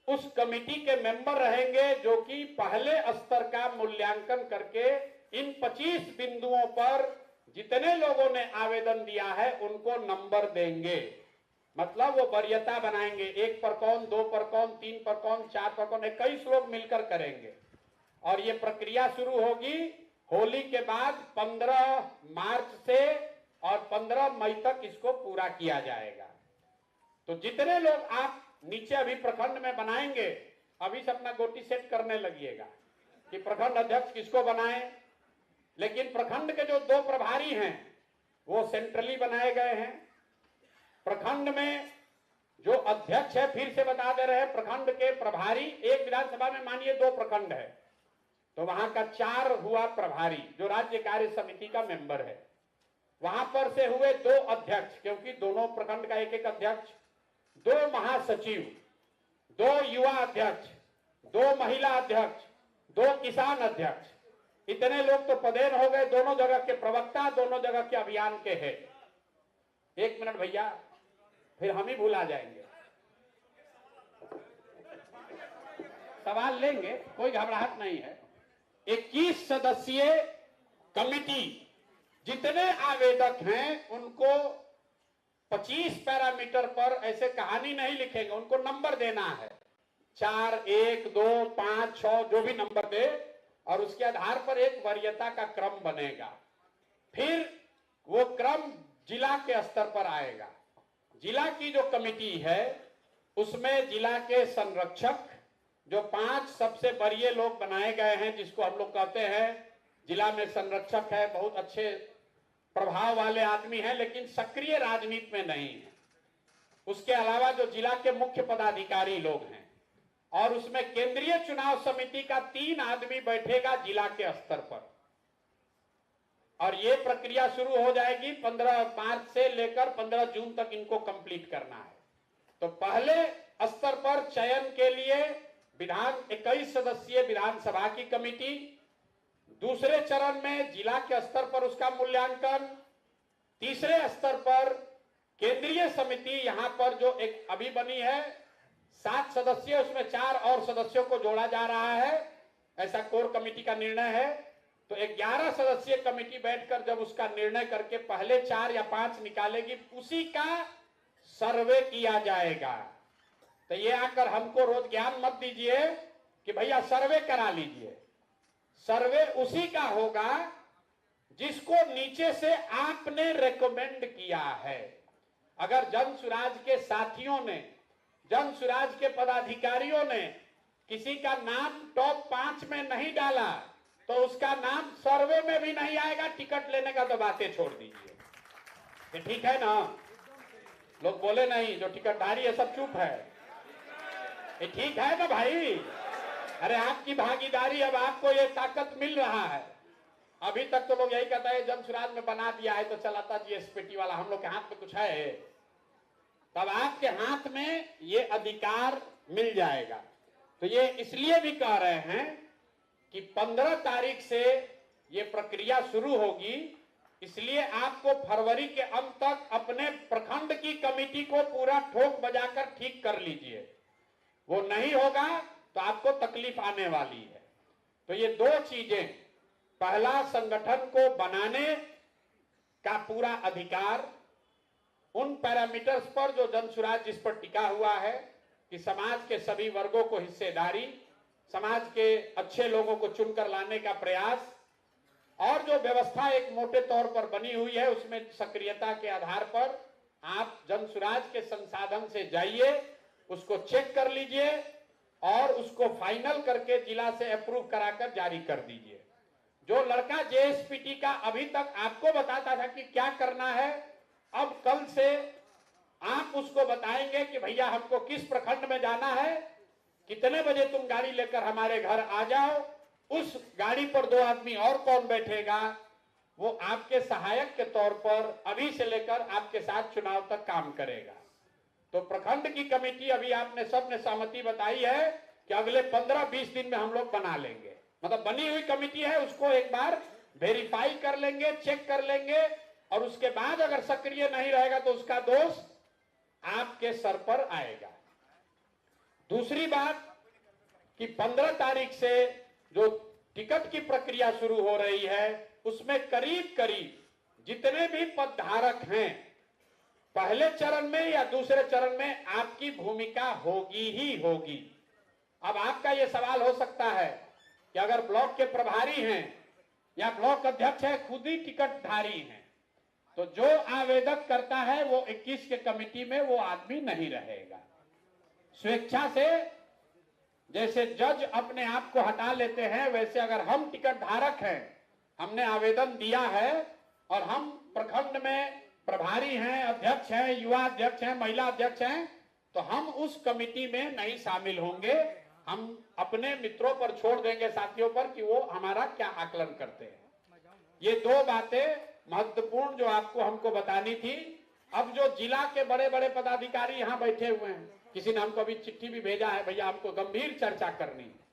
उस कमेटी के मेंबर रहेंगे, जो कि पहले स्तर का मूल्यांकन करके इन 25 बिंदुओं पर जितने लोगों ने आवेदन दिया है उनको नंबर देंगे। मतलब वो वरीयता बनाएंगे, 1 पर कौन, 2 पर कौन, 3 पर कौन, 4 पर कौन, 21 लोग मिलकर करेंगे। और ये प्रक्रिया शुरू होगी होली के बाद 15 मार्च से और 15 मई तक इसको पूरा किया जाएगा। तो जितने लोग आप नीचे अभी प्रखंड में बनाएंगे, अभी से अपना गोटी सेट करने लगिएगा कि प्रखंड अध्यक्ष किसको बनाएं। लेकिन प्रखंड के जो 2 प्रभारी हैं वो सेंट्रली बनाए गए हैं। प्रखंड में जो अध्यक्ष है, फिर से बता दे रहे हैं, प्रखंड के प्रभारी, एक विधानसभा में मानिए 2 प्रखंड है तो वहां का 4 हुआ प्रभारी जो राज्य कार्य समिति का मेंबर है। वहां पर से हुए 2 अध्यक्ष, क्योंकि दोनों प्रखंड का एक अध्यक्ष, 2 महासचिव, 2 युवा अध्यक्ष, 2 महिला अध्यक्ष, 2 किसान अध्यक्ष, इतने लोग तो पदेन हो गए। दोनों जगह के प्रवक्ता, दोनों जगह के अभियान के हेड। 1 मिनट भैया, फिर हम ही भुला जाएंगे। सवाल लेंगे, कोई घबराहट नहीं है। 21 सदस्यीय कमिटी, जितने आवेदक हैं उनको 25 पैरामीटर पर ऐसे कहानी नहीं लिखेंगे, उनको नंबर देना है, 4, 1, 2, 5, 6 जो भी नंबर दे, और उसके आधार पर एक वरीयता का क्रम बनेगा। फिर वो क्रम जिला के स्तर पर आएगा। जिला की जो कमेटी है उसमें जिला के संरक्षक, जो 5 सबसे बड़े लोग बनाए गए हैं, जिसको हम लोग कहते हैं जिला में संरक्षक है, बहुत अच्छे प्रभाव वाले आदमी हैं लेकिन सक्रिय राजनीति में नहीं है। उसके अलावा जो जिला के मुख्य पदाधिकारी लोग हैं, और उसमें केंद्रीय चुनाव समिति का 3 आदमी बैठेगा जिला के स्तर पर। और ये प्रक्रिया शुरू हो जाएगी 15 मार्च से लेकर 15 जून तक इनको कंप्लीट करना है। तो पहले स्तर पर चयन के लिए 21 सदस्यीय विधानसभा की कमेटी, दूसरे चरण में जिला के स्तर पर उसका मूल्यांकन, तीसरे स्तर पर केंद्रीय समिति, यहां पर जो एक अभी बनी है 7 सदस्य, उसमें 4 और सदस्यों को जोड़ा जा रहा है, ऐसा कोर कमेटी का निर्णय है। तो 11 सदस्यीय कमेटी बैठकर जब उसका निर्णय करके पहले 4 या 5 निकालेगी, उसी का सर्वे किया जाएगा। तो ये आकर हमको रोज ज्ञान मत दीजिए कि भैया सर्वे करा लीजिए। सर्वे उसी का होगा जिसको नीचे से आपने रेकमेंड किया है। अगर जन सुराज के साथियों ने, जन सुराज के पदाधिकारियों ने किसी का नाम टॉप 5 में नहीं डाला तो उसका नाम सर्वे में भी नहीं आएगा। टिकट लेने का तो बातें छोड़ दीजिए, ये ठीक है ना? लोग बोले नहीं, जो टिकटधारी है सब चुप है। ये ठीक है ना भाई? अरे आपकी भागीदारी, अब आपको ये ताकत मिल रहा है। अभी तक तो लोग यही कहता है जन सुराज में बना दिया है तो चलाता जीएसपीटी वाला, हम लोग के हाथ में कुछ है। तब आपके हाथ में ये अधिकार मिल जाएगा। तो ये इसलिए भी कह रहे हैं कि 15 तारीख से ये प्रक्रिया शुरू होगी, इसलिए आपको फरवरी के अंत तक अपने प्रखंड की कमेटी को पूरा ठोक बजाकर ठीक कर लीजिए। वो नहीं होगा तो आपको तकलीफ आने वाली है। तो ये 2 चीजें, पहला संगठन को बनाने का पूरा अधिकार, उन पैरामीटर्स पर जो जनसुराज जिस पर टिका हुआ है कि समाज के सभी वर्गों को हिस्सेदारी, समाज के अच्छे लोगों को चुनकर लाने का प्रयास, और जो व्यवस्था एक मोटे तौर पर बनी हुई है उसमें सक्रियता के आधार पर आप जनसुराज के संसाधन से जाइए, उसको चेक कर लीजिए और उसको फाइनल करके जिला से अप्रूव कराकर जारी कर दीजिए। जो लड़का जेएसपीटी का अभी तक आपको बताता था कि क्या करना है, अब कल से आप उसको बताएंगे कि भैया हमको किस प्रखंड में जाना है, कितने बजे तुम गाड़ी लेकर हमारे घर आ जाओ। उस गाड़ी पर 2 आदमी और कौन बैठेगा, वो आपके सहायक के तौर पर अभी से लेकर आपके साथ चुनाव तक काम करेगा। तो प्रखंड की कमेटी अभी आपने सबने सहमति बताई है कि अगले 15-20 दिन में हम लोग बना लेंगे। मतलब बनी हुई कमेटी है, उसको एक बार वेरीफाई कर लेंगे, चेक कर लेंगे और उसके बाद अगर सक्रिय नहीं रहेगा तो उसका दोष आपके सर पर आएगा। दूसरी बात कि 15 तारीख से जो टिकट की प्रक्रिया शुरू हो रही है, उसमें करीब करीब जितने भी पदधारक हैं, पहले चरण में या दूसरे चरण में आपकी भूमिका होगी ही होगी। अब आपका यह सवाल हो सकता है कि अगर ब्लॉक के प्रभारी हैं या ब्लॉक अध्यक्ष है खुद ही टिकटधारी हैं, तो जो आवेदक करता है वो 21 के कमेटी में वो आदमी नहीं रहेगा। स्वेच्छा से जैसे जज अपने आप को हटा लेते हैं, वैसे अगर हम टिकट धारक हैं, हमने आवेदन दिया है और हम प्रखंड में प्रभारी हैं, अध्यक्ष हैं, युवा अध्यक्ष हैं, महिला अध्यक्ष हैं, तो हम उस कमेटी में नहीं शामिल होंगे। हम अपने मित्रों पर छोड़ देंगे, साथियों पर, कि वो हमारा क्या आकलन करते हैं। ये 2 बातें महत्वपूर्ण जो आपको हमको बतानी थी। अब जो जिला के बड़े बड़े पदाधिकारी यहाँ बैठे हुए हैं, किसी ने हमको अभी चिट्ठी भी भेजा है, भैया हमको गंभीर चर्चा करनी है।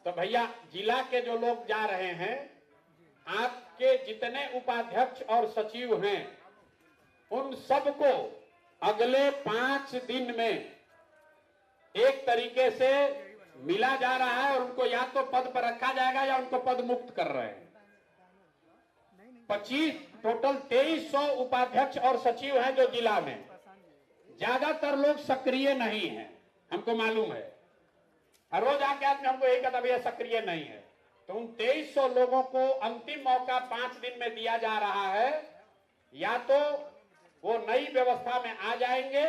तो भैया जिला के जो लोग जा रहे हैं, आपके जितने उपाध्यक्ष और सचिव हैं, उन सबको अगले 5 दिन में एक तरीके से मिला जा रहा है और उनको या तो पद पर रखा जाएगा या उनको पद मुक्त कर रहे हैं। 25 टोटल 2300 उपाध्यक्ष और सचिव हैं जो जिला में। ज्यादातर लोग सक्रिय नहीं हैं, हमको मालूम है। हर रोज आके आदमी हमको यही कहता भैया सक्रिय नहीं है। तो उन 2300 लोगों को अंतिम मौका 5 दिन में दिया जा रहा है। या तो वो नई व्यवस्था में आ जाएंगे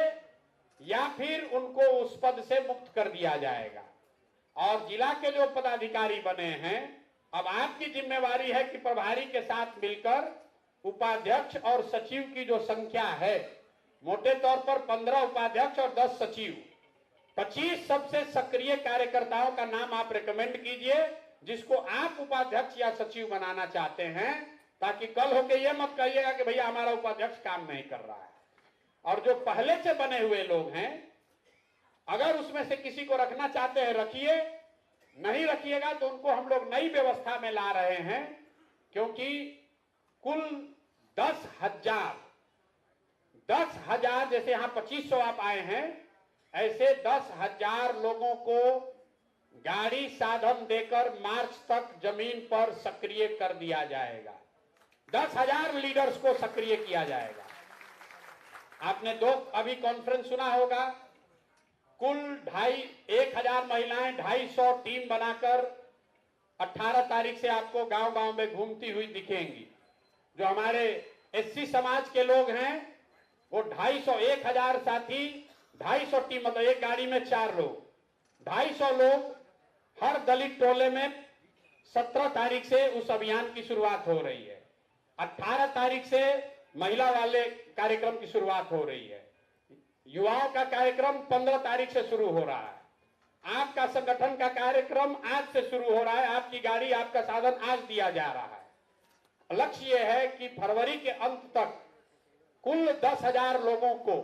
या फिर उनको उस पद से मुक्त कर दिया जाएगा। और जिला के जो पदाधिकारी बने हैं, अब आपकी जिम्मेवारी है कि प्रभारी के साथ मिलकर उपाध्यक्ष और सचिव की जो संख्या है, मोटे तौर पर 15 उपाध्यक्ष और 10 सचिव, 25 सबसे सक्रिय कार्यकर्ताओं का नाम आप रिकमेंड कीजिए, जिसको आप उपाध्यक्ष या सचिव बनाना चाहते हैं, ताकि कल होके ये मत कहिएगा कि भैया हमारा उपाध्यक्ष काम नहीं कर रहा है। और जो पहले से बने हुए लोग हैं, अगर उसमें से किसी को रखना चाहते हैं रखिए, नहीं रखिएगा तो उनको हम लोग नई व्यवस्था में ला रहे हैं। क्योंकि कुल 10,000 जैसे यहाँ 2500 आप आए हैं, ऐसे 10,000 लोगों को गाड़ी साधन देकर मार्च तक जमीन पर सक्रिय कर दिया जाएगा। 10,000 लीडर्स को सक्रिय किया जाएगा। आपने 2 अभी कॉन्फ्रेंस सुना होगा, कुल 1,000 महिलाएं 250 टीम बनाकर 18 तारीख से आपको गांव-गांव में घूमती हुई दिखेंगी। जो हमारे एससी समाज के लोग हैं, वो 1,000 साथी, 250 टीम, मतलब एक गाड़ी में 4 लोग, 250 लोग हर दलित टोले में 17 तारीख से उस अभियान की शुरुआत हो रही है। 18 तारीख से महिला वाले कार्यक्रम की शुरुआत हो रही है। युवाओं का कार्यक्रम 15 तारीख से शुरू हो रहा है। आपका संगठन का कार्यक्रम आज से शुरू हो रहा है। आपकी गाड़ी, आपका साधन आज दिया जा रहा है। लक्ष्य यह है कि फरवरी के अंत तक कुल 10,000 लोगों को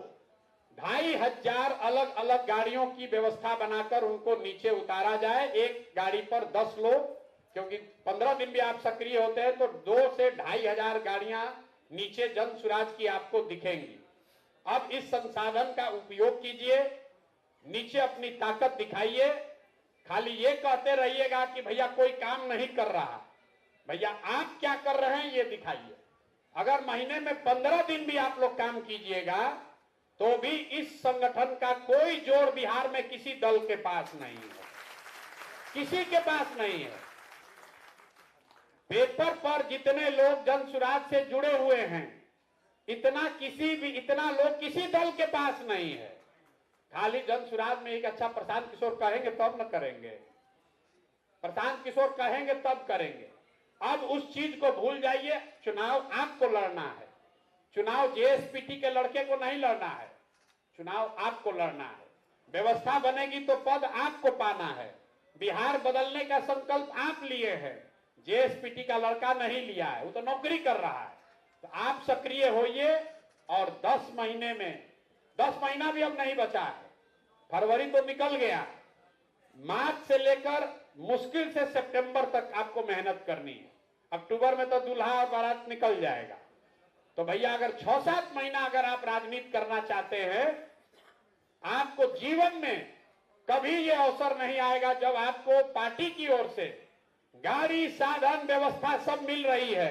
2,500 अलग अलग गाड़ियों की व्यवस्था बनाकर उनको नीचे उतारा जाए। एक गाड़ी पर 10 लोग, क्योंकि 15 दिन भी आप सक्रिय होते हैं तो 2 से 2,500 गाड़ियां नीचे जन सुराज की आपको दिखेंगी। अब इस संसाधन का उपयोग कीजिए, नीचे अपनी ताकत दिखाइए। खाली ये कहते रहिएगा कि भैया कोई काम नहीं कर रहा। भैया आप क्या कर रहे हैं ये दिखाइए। अगर महीने में 15 दिन भी आप लोग काम कीजिएगा तो भी इस संगठन का कोई जोड़ बिहार में किसी दल के पास नहीं है, किसी के पास नहीं है। पेपर पर जितने लोग जन सुराज से जुड़े हुए हैं, इतना लोग किसी दल के पास नहीं है। खाली जन सुराज में एक अच्छा प्रशांत किशोर कहेंगे तब न करेंगे, प्रशांत किशोर कहेंगे तब करेंगे। अब उस चीज को भूल जाइए। चुनाव आपको लड़ना है, चुनाव जेएसपीटी के लड़के को नहीं लड़ना है, चुनाव आपको लड़ना है। व्यवस्था बनेगी तो पद आपको पाना है। बिहार बदलने का संकल्प आप लिए हैं, जेएसपीटी का लड़का नहीं लिया है, वो तो नौकरी कर रहा है। तो आप सक्रिय होइए और 10 महीने में, 10 महीना भी अब नहीं बचा है, फरवरी तो निकल गया, मार्च से लेकर मुश्किल से सितंबर तक आपको मेहनत करनी है। अक्टूबर में तो दूल्हा और बारात निकल जाएगा। तो भैया अगर 6-7 महीना अगर आप राजनीति करना चाहते हैं, आपको जीवन में कभी ये अवसर नहीं आएगा जब आपको पार्टी की ओर से गाड़ी, साधन, व्यवस्था सब मिल रही है।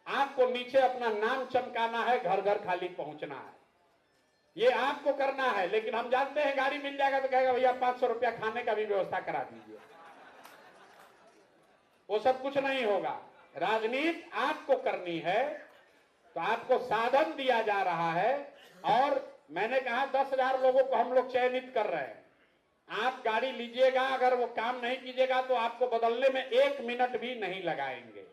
आपको नीचे अपना नाम चमकाना है, घर घर खाली पहुंचना है, ये आपको करना है। लेकिन हम जानते हैं गाड़ी मिल जाएगा तो कहेगा भैया 500 रुपया खाने का भी व्यवस्था करा दीजिए। वो सब कुछ नहीं होगा। राजनीति आपको करनी है तो आपको साधन दिया जा रहा है। और मैंने कहा 10,000 लोगों को हम लोग चयनित कर रहे हैं। आप गाड़ी लीजिएगा, अगर वो काम नहीं कीजिएगा तो आपको बदलने में 1 मिनट भी नहीं लगाएंगे।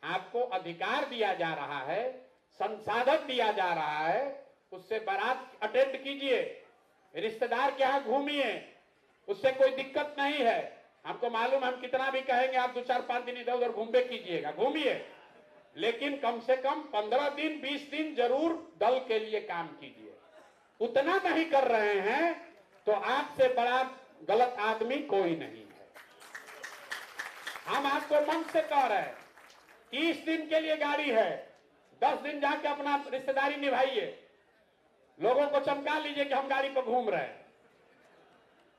आपको अधिकार दिया जा रहा है, संसाधन दिया जा रहा है, उससे बारात अटेंड कीजिए, रिश्तेदार के यहाँ घूमिए, उससे कोई दिक्कत नहीं है। हमको मालूम, हम कितना भी कहेंगे आप 2-4-5 दिन इधर उधर घूमे कीजिएगा, घूमिए, लेकिन कम से कम 15 दिन 20 दिन जरूर दल के लिए काम कीजिए। उतना नहीं कर रहे हैं तो आपसे बड़ा गलत आदमी कोई नहीं है। हम आपको मन से कह रहे हैं, 30 दिन के लिए गाड़ी है, 10 दिन जाके अपना रिश्तेदारी निभाइए, लोगों को चमका लीजिए कि हम गाड़ी पर घूम रहे हैं।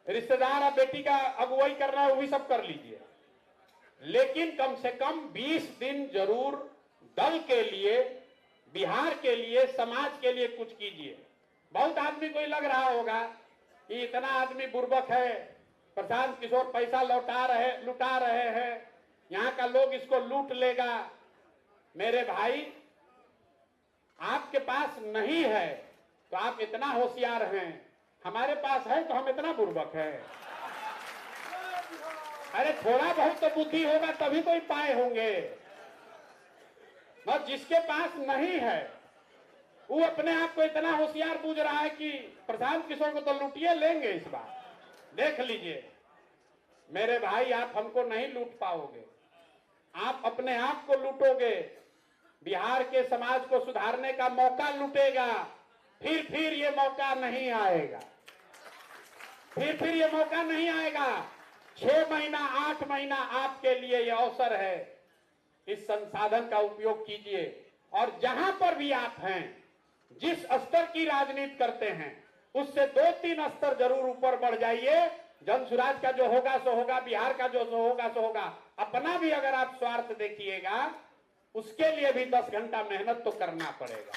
रिश्तेदार अब बेटी का अगुवाई कर रहा है, वो भी सब कर लीजिए, लेकिन कम से कम 20 दिन जरूर दल के लिए, बिहार के लिए, समाज के लिए कुछ कीजिए। बहुत आदमी को लग रहा होगा कि इतना आदमी बुर्बक है, प्रशांत किशोर पैसा लुटा रहे हैं, यहाँ का लोग इसको लूट लेगा। मेरे भाई, आपके पास नहीं है तो आप इतना होशियार हैं, हमारे पास है तो हम इतना बुर्बक है। अरे थोड़ा बहुत तो बुद्धि होगा तभी कोई पाए होंगे। और जिसके पास नहीं है वो अपने आप को इतना होशियार बूझ रहा है कि प्रशांत किशोर को तो लूटिए लेंगे इस बार। देख लीजिए मेरे भाई, आप हमको नहीं लूट पाओगे, आप अपने आप को लूटोगे, बिहार के समाज को सुधारने का मौका लूटेगा, फिर ये मौका नहीं आएगा, फिर ये मौका नहीं आएगा। 6 महीना 8 महीना आपके लिए ये अवसर है, इस संसाधन का उपयोग कीजिए। और जहां पर भी आप हैं, जिस स्तर की राजनीति करते हैं, उससे 2-3 स्तर जरूर ऊपर बढ़ जाइए। जनसुराज का जो होगा सो होगा, बिहार का जो होगा सो होगा। अपना भी अगर आप स्वार्थ देखिएगा, उसके लिए भी 10 घंटा मेहनत तो करना पड़ेगा।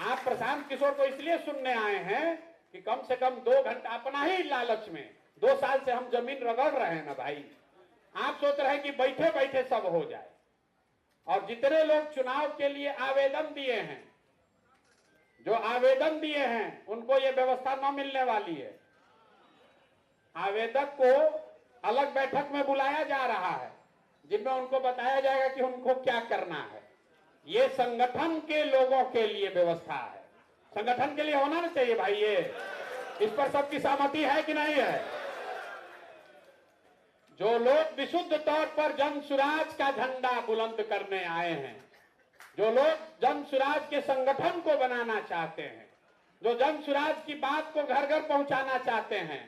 आप प्रशांत किशोर को इसलिए सुनने आए हैं कि कम से कम 2 घंटा, अपना ही लालच में 2 साल से हम जमीन रगड़ रहे हैं ना भाई। आप सोच रहे हैं कि बैठे बैठे सब हो जाए। और जितने लोग चुनाव के लिए आवेदन दिए हैं, जो आवेदन दिए हैं, उनको ये व्यवस्था न मिलने वाली है। आवेदक को अलग बैठक में बुलाया जा रहा है, जिनमें उनको बताया जाएगा कि उनको क्या करना है। ये संगठन के लोगों के लिए व्यवस्था है, संगठन के लिए होना ना चाहिए भाई। ये इस पर सबकी सहमति है कि नहीं है? जो लोग विशुद्ध तौर पर जनसुराज का झंडा बुलंद करने आए हैं, जो लोग जनसुराज के संगठन को बनाना चाहते हैं, जो जनसुराज की बात को घर घर पहुंचाना चाहते हैं,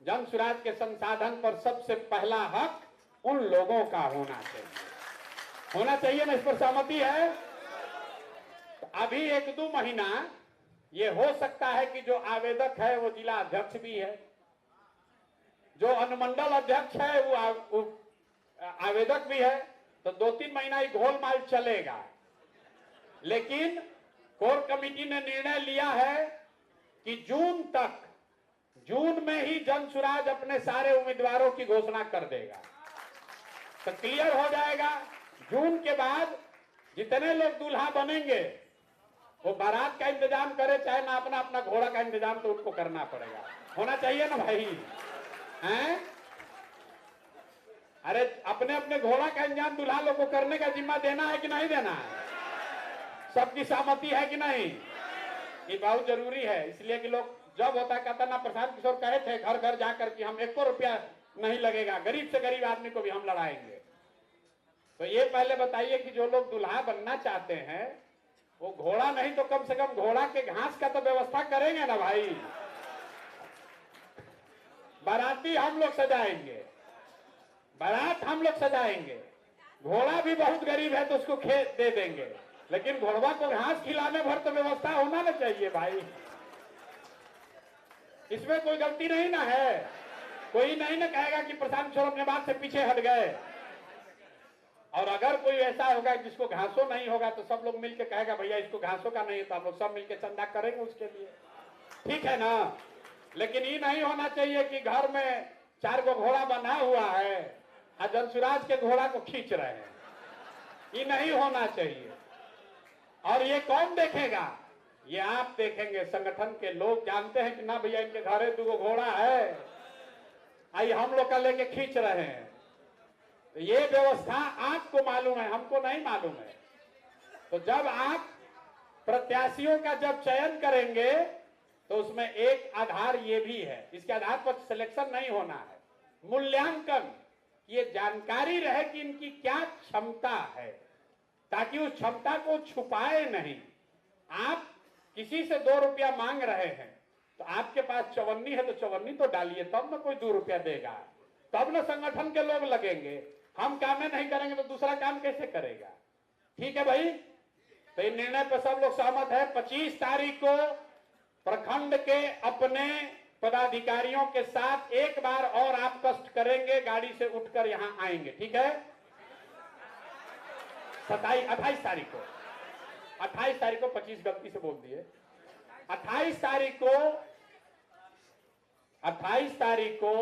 जनसुराज के संसाधन पर सबसे पहला हक उन लोगों का होना चाहिए ना। इस पर सहमति है? तो अभी 1-2 महीना ये हो सकता है कि जो आवेदक है वो जिला अध्यक्ष भी है, जो अनुमंडल अध्यक्ष है वो आवेदक भी है, तो 2-3 महीना ही घोलमाल चलेगा। लेकिन कोर कमेटी ने निर्णय लिया है कि जून में ही जनसुराज अपने सारे उम्मीदवारों की घोषणा कर देगा, तो क्लियर हो जाएगा। जून के बाद जितने लोग दूल्हा बनेंगे वो बारात का इंतजाम करे चाहे ना अपना अपना घोड़ा का इंतजाम तो उनको करना पड़ेगा, होना चाहिए ना भाई, हैं? अरे अपने अपने घोड़ा का इंतजाम दूल्हा लोग को करने का जिम्मा देना है कि नहीं देना है? सबकी सहमति है कि नहीं? ये बहुत जरूरी है। इसलिए कि लोग जब होता कहता ना, प्रशांत किशोर कहे थे घर घर जाकर कि हम 1 रुपया नहीं लगेगा, गरीब से गरीब आदमी को भी हम लड़ाएंगे। तो ये पहले बताइए कि जो लोग दूल्हा बनना चाहते हैं वो घोड़ा नहीं तो कम से कम घोड़ा के घास का तो व्यवस्था करेंगे ना भाई। बाराती हम लोग सजाएंगे, बारात हम लोग सजाएंगे, घोड़ा भी बहुत गरीब है तो उसको खेत दे देंगे, लेकिन घोड़वा को घास खिलाने भर तो व्यवस्था होना ना चाहिए भाई। इसमें कोई गलती नहीं ना है, कोई नहीं ना कहेगा कि प्रशांत किशोर अपने बात से पीछे हट गए। और अगर कोई ऐसा होगा जिसको घासों नहीं होगा तो सब लोग मिलकर कहेगा भैया इसको घासों का नहीं है, तो हम लोग सब मिलकर चंदा करेंगे उसके लिए, ठीक है ना। लेकिन ये नहीं होना चाहिए कि घर में 4 गो घोड़ा बना हुआ है और जनसुराज के घोड़ा को खींच रहे हैं, ये नहीं होना चाहिए। और ये कौन देखेगा? ये आप देखेंगे, संगठन के लोग जानते हैं कि ना भैया इनके घरे 2 घोड़ा है, आई हम लोग का लेके खींच रहे हैं। तो ये व्यवस्था आपको मालूम है, हमको नहीं मालूम है। तो जब आप प्रत्याशियों का जब चयन करेंगे तो उसमें एक आधार ये भी है, इसके आधार पर सिलेक्शन नहीं होना है, मूल्यांकन, ये जानकारी रहे कि इनकी क्या क्षमता है, ताकि उस क्षमता को छुपाए नहीं। आप किसी से 2 रुपया मांग रहे हैं तो आपके पास चवन्नी है तो चवन्नी तो डालिए, तब ना कोई 2 रुपया देगा, तब ना संगठन के लोग लगेंगे। हम काम नहीं करेंगे तो दूसरा काम कैसे करेगा? ठीक है भाई। तो इन निर्णय पर सब लोग सहमत है। 25 तारीख को प्रखंड के अपने पदाधिकारियों के साथ एक बार और आप कष्ट करेंगे, गाड़ी से उठकर यहां आएंगे, ठीक है? 28 तारीख को, 28 तारीख को, 25 गलती से बोल दिए, 28 तारीख को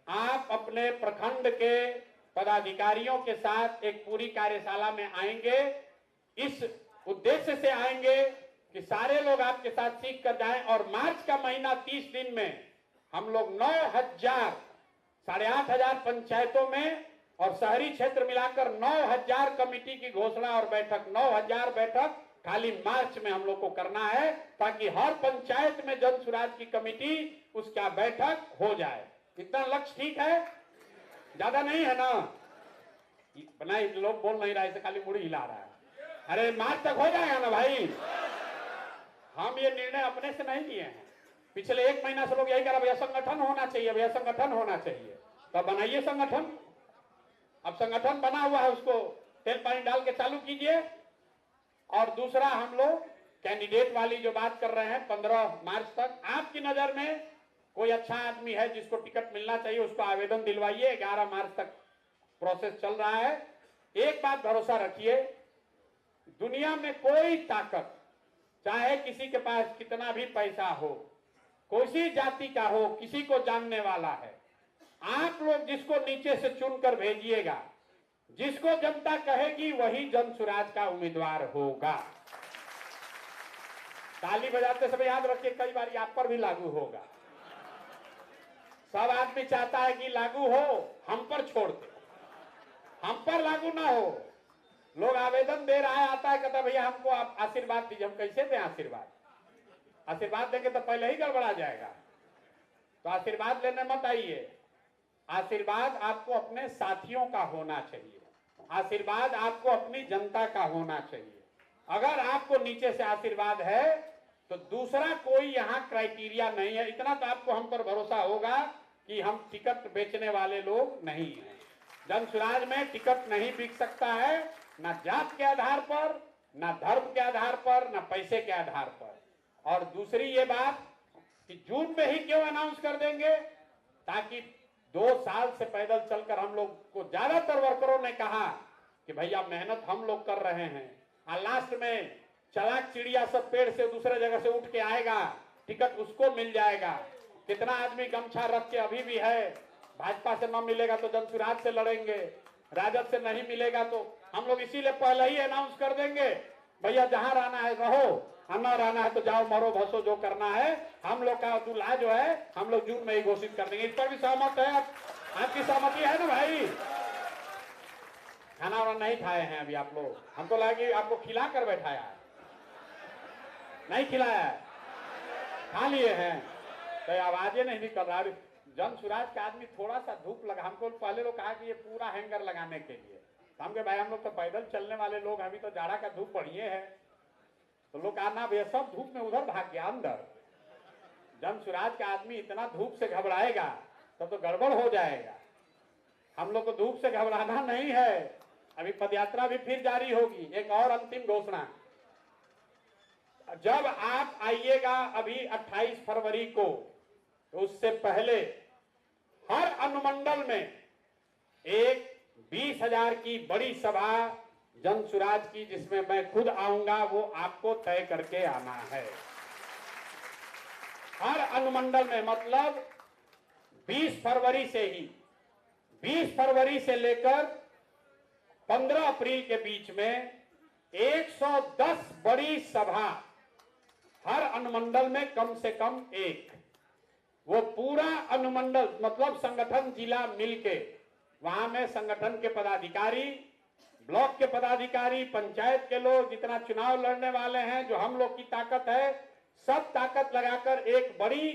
आप अपने प्रखंड के पदाधिकारियों के साथ एक पूरी कार्यशाला में आएंगे। इस उद्देश्य से आएंगे कि सारे लोग आपके साथ सीख कर जाएं और मार्च का महीना 30 दिन में हम लोग 9,000 8,500 पंचायतों में और शहरी क्षेत्र मिलाकर 9,000 कमेटी की घोषणा और बैठक, 9,000 बैठक खाली मार्च में हम लोग को करना है, ताकि हर पंचायत में जन सुराज की कमेटी उसका बैठक हो जाए। इतना लक्ष्य ठीक है? ज्यादा नहीं है ना? बना लोग बोल नहीं रहा है, खाली मुड़ी हिला रहा है। अरे मार्च तक हो जाएगा ना भाई। हम ये निर्णय अपने से नहीं लिए हैं, पिछले 1 महीना से लोग यही कह रहे भैया संगठन होना चाहिए, भैया संगठन होना चाहिए। तो बनाइए संगठन। अब संगठन बना हुआ है, उसको तेल पानी डाल के चालू कीजिए। और दूसरा, हम लोग कैंडिडेट वाली जो बात कर रहे हैं 15 मार्च तक, आपकी नजर में कोई अच्छा आदमी है जिसको टिकट मिलना चाहिए, उसको आवेदन दिलवाइए। 11 मार्च तक प्रोसेस चल रहा है। एक बात भरोसा रखिए, दुनिया में कोई ताकत, चाहे किसी के पास कितना भी पैसा हो, कोई जाति का हो, किसी को जानने वाला है, आप लोग जिसको नीचे से चुनकर भेजिएगा, जिसको जनता कहेगी वही जन सुराज का उम्मीदवार होगा। ताली बजाते समय याद रखिए, कई बार आप पर भी लागू होगा। सब आदमी चाहता है कि लागू हो, हम पर छोड़ दे, हम पर लागू ना हो। लोग आवेदन दे रहा है, आता है, कहता भैया हमको आप आशीर्वाद दीजिए। हम कैसे दें आशीर्वाद? आशीर्वाद देंगे तो पहले ही गड़बड़ा जाएगा। तो आशीर्वाद लेने मत आइए। आशीर्वाद आपको अपने साथियों का होना चाहिए, आशीर्वाद आपको अपनी जनता का होना चाहिए। अगर आपको नीचे से आशीर्वाद है तो दूसरा कोई यहाँ क्राइटेरिया नहीं है। इतना तो आपको हम पर भरोसा होगा कि हम टिकट बेचने वाले लोग नहीं हैं। जन सुराज में टिकट नहीं बिक सकता है, ना जात के आधार पर, ना धर्म के आधार पर, ना पैसे के आधार पर। और दूसरी ये बात कि जून में ही क्यों अनाउंस कर देंगे, ताकि 2 साल से पैदल चलकर हम लोग को ज्यादातर वर्करों ने कहा कि भैया मेहनत हम लोग कर रहे हैं, और लास्ट में चलाक चिड़िया सब पेड़ से दूसरे जगह से उठ के आएगा, टिकट उसको मिल जाएगा। कितना आदमी गमछा रख के अभी भी है, भाजपा से न मिलेगा तो जनसुराज से लड़ेंगे, राजद से नहीं मिलेगा तो हम लोग इसीलिए पहले ही अनाउंस कर देंगे, भैया जहां रहना है रहो, आना रहना है तो जाओ मरो भसो, जो करना है। हम लोग का दूल्हा जो है हम लोग जून में ही घोषित कर देंगे। इस पर भी सहमत है आप? आपकी सहमति है ना भाई? खाना वाना नहीं खाए हैं अभी आप लोग? हमको लगा कि आपको खिला कर बैठाया है, नहीं खिलाया है, खा लिए हैं तो आवाजें नहीं निकल रहा। जन सुराज का आदमी थोड़ा सा धूप लगा, हमको पहले लोग कहा कि ये पूरा हैंगर लगाने के लिए, तो हम कहे भाई हम लोग तो पैदल चलने वाले लोग, अभी तो जाड़ा का धूप बढ़िए है। तो लोग कहा ना भैया, सब धूप में उधर भाग गया अंदर। जन सुराज का आदमी इतना धूप से घबराएगा तब तो गड़बड़ हो जाएगा। हम लोग को धूप से घबराना नहीं है। अभी पदयात्रा भी फिर जारी होगी। एक और अंतिम घोषणा, जब आप आइएगा अभी 28 फरवरी को, तो उससे पहले हर अनुमंडल में एक 20,000 की बड़ी सभा जन सुराज की, जिसमें मैं खुद आऊंगा, वो आपको तय करके आना है। हर अनुमंडल में, मतलब 20 फरवरी से ही, 20 फरवरी से लेकर 15 अप्रैल के बीच में 110 बड़ी सभा हर अनुमंडल में, कम से कम एक। वो पूरा अनुमंडल मतलब संगठन जिला मिलके, वहां में संगठन के पदाधिकारी, ब्लॉक के पदाधिकारी, पंचायत के लोग, जितना चुनाव लड़ने वाले हैं, जो हम लोग की ताकत है, सब ताकत लगाकर एक बड़ी